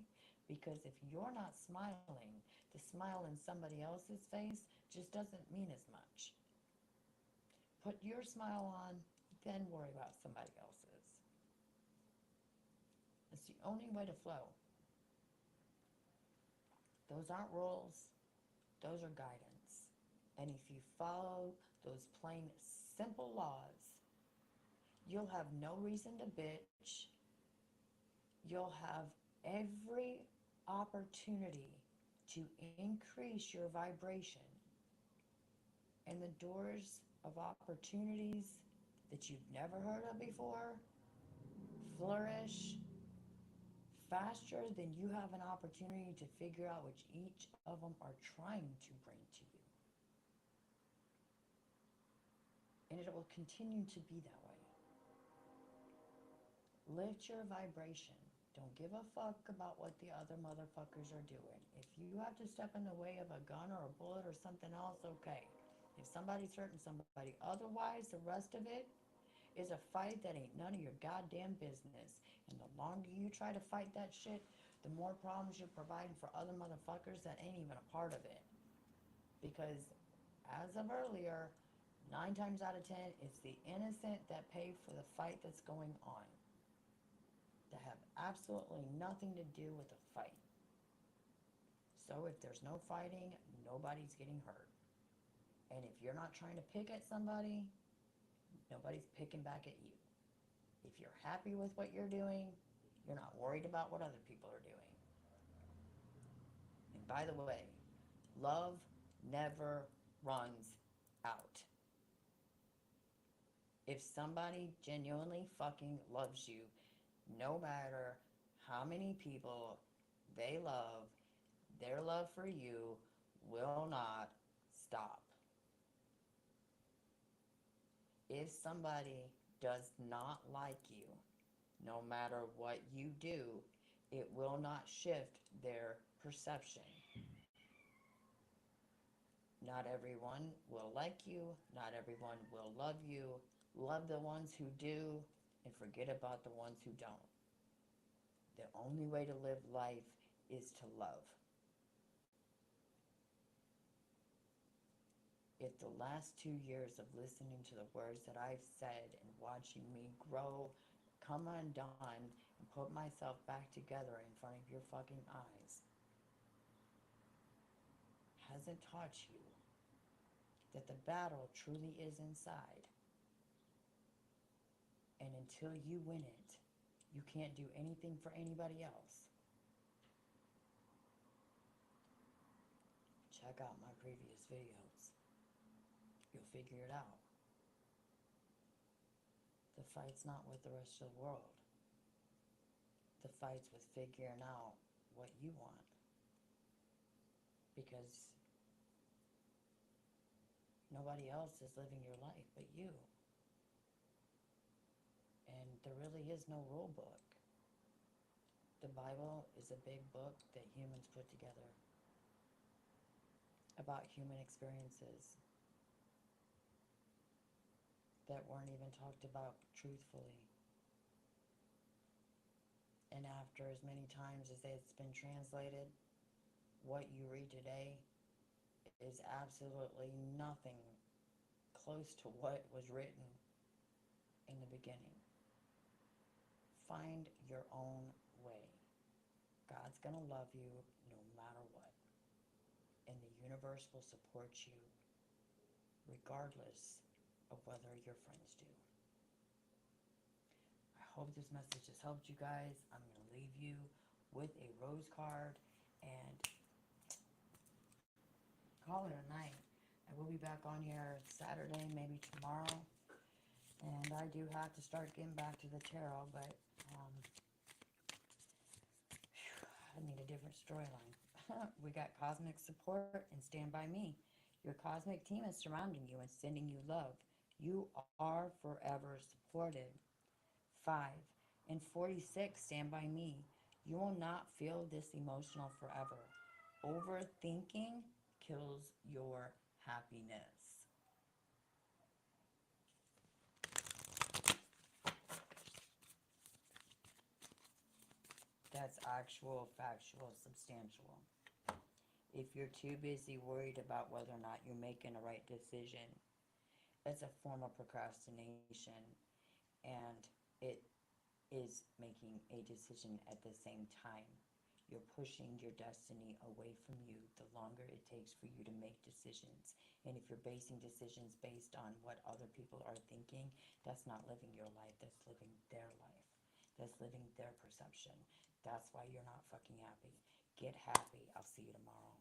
Because if you're not smiling, the smile in somebody else's face just doesn't mean as much. Put your smile on, then worry about somebody else's. It's the only way to flow. Those aren't rules, those are guidance. And if you follow those plain, simple laws, you'll have no reason to bitch. You'll have every opportunity to increase your vibration. And the doors of opportunities that you've never heard of before flourish faster than you have an opportunity to figure out which each of them are trying to bring to you. And it will continue to be that way. Lift your vibration. Don't give a fuck about what the other motherfuckers are doing. If you have to step in the way of a gun or a bullet or something else, okay. If somebody's hurting somebody, otherwise the rest of it is a fight that ain't none of your goddamn business. And the longer you try to fight that shit, the more problems you're providing for other motherfuckers that ain't even a part of it. Because as of earlier, 9 times out of 10, it's the innocent that pay for the fight that's going on. That have absolutely nothing to do with the fight. So if there's no fighting, nobody's getting hurt. And if you're not trying to pick at somebody, nobody's picking back at you. If you're happy with what you're doing, you're not worried about what other people are doing. And by the way, love never runs out. If somebody genuinely fucking loves you, no matter how many people they love, their love for you will not stop. If somebody does not like you, no matter what you do, it will not shift their perception. Not everyone will like you, not everyone will love you. Love the ones who do and forget about the ones who don't. The only way to live life is to love. If the last 2 years of listening to the words that I've said and watching me grow, come undone, and put myself back together in front of your fucking eyes hasn't taught you that the battle truly is inside, and until you win it, you can't do anything for anybody else. Check out my previous videos. You'll figure it out. The fight's not with the rest of the world. The fight's with figuring out what you want. Because nobody else is living your life but you. And there really is no rule book. The Bible is a big book that humans put together about human experiences that weren't even talked about truthfully. And after as many times as it's been translated, what you read today is absolutely nothing close to what was written in the beginning. Find your own way. God's gonna love you no matter what. And the universe will support you regardless of whether your friends do. I hope this message has helped you guys. I'm going to leave you with a rose card and call it a night. I will be back on here Saturday, maybe tomorrow. And I do have to start getting back to the tarot, but I need a different storyline. We got cosmic support and stand by me. Your cosmic team is surrounding you and sending you love. You are forever supported. 5. And 46, stand by me. You will not feel this emotional forever. Overthinking kills your happiness. That's actual, factual, substantial. If you're too busy worried about whether or not you're making a right decision, it's a form of procrastination, and it is making a decision at the same time. You're pushing your destiny away from you the longer it takes for you to make decisions. And if you're basing decisions based on what other people are thinking, that's not living your life, that's living their life. That's living their perception. That's why you're not fucking happy. Get happy. I'll see you tomorrow.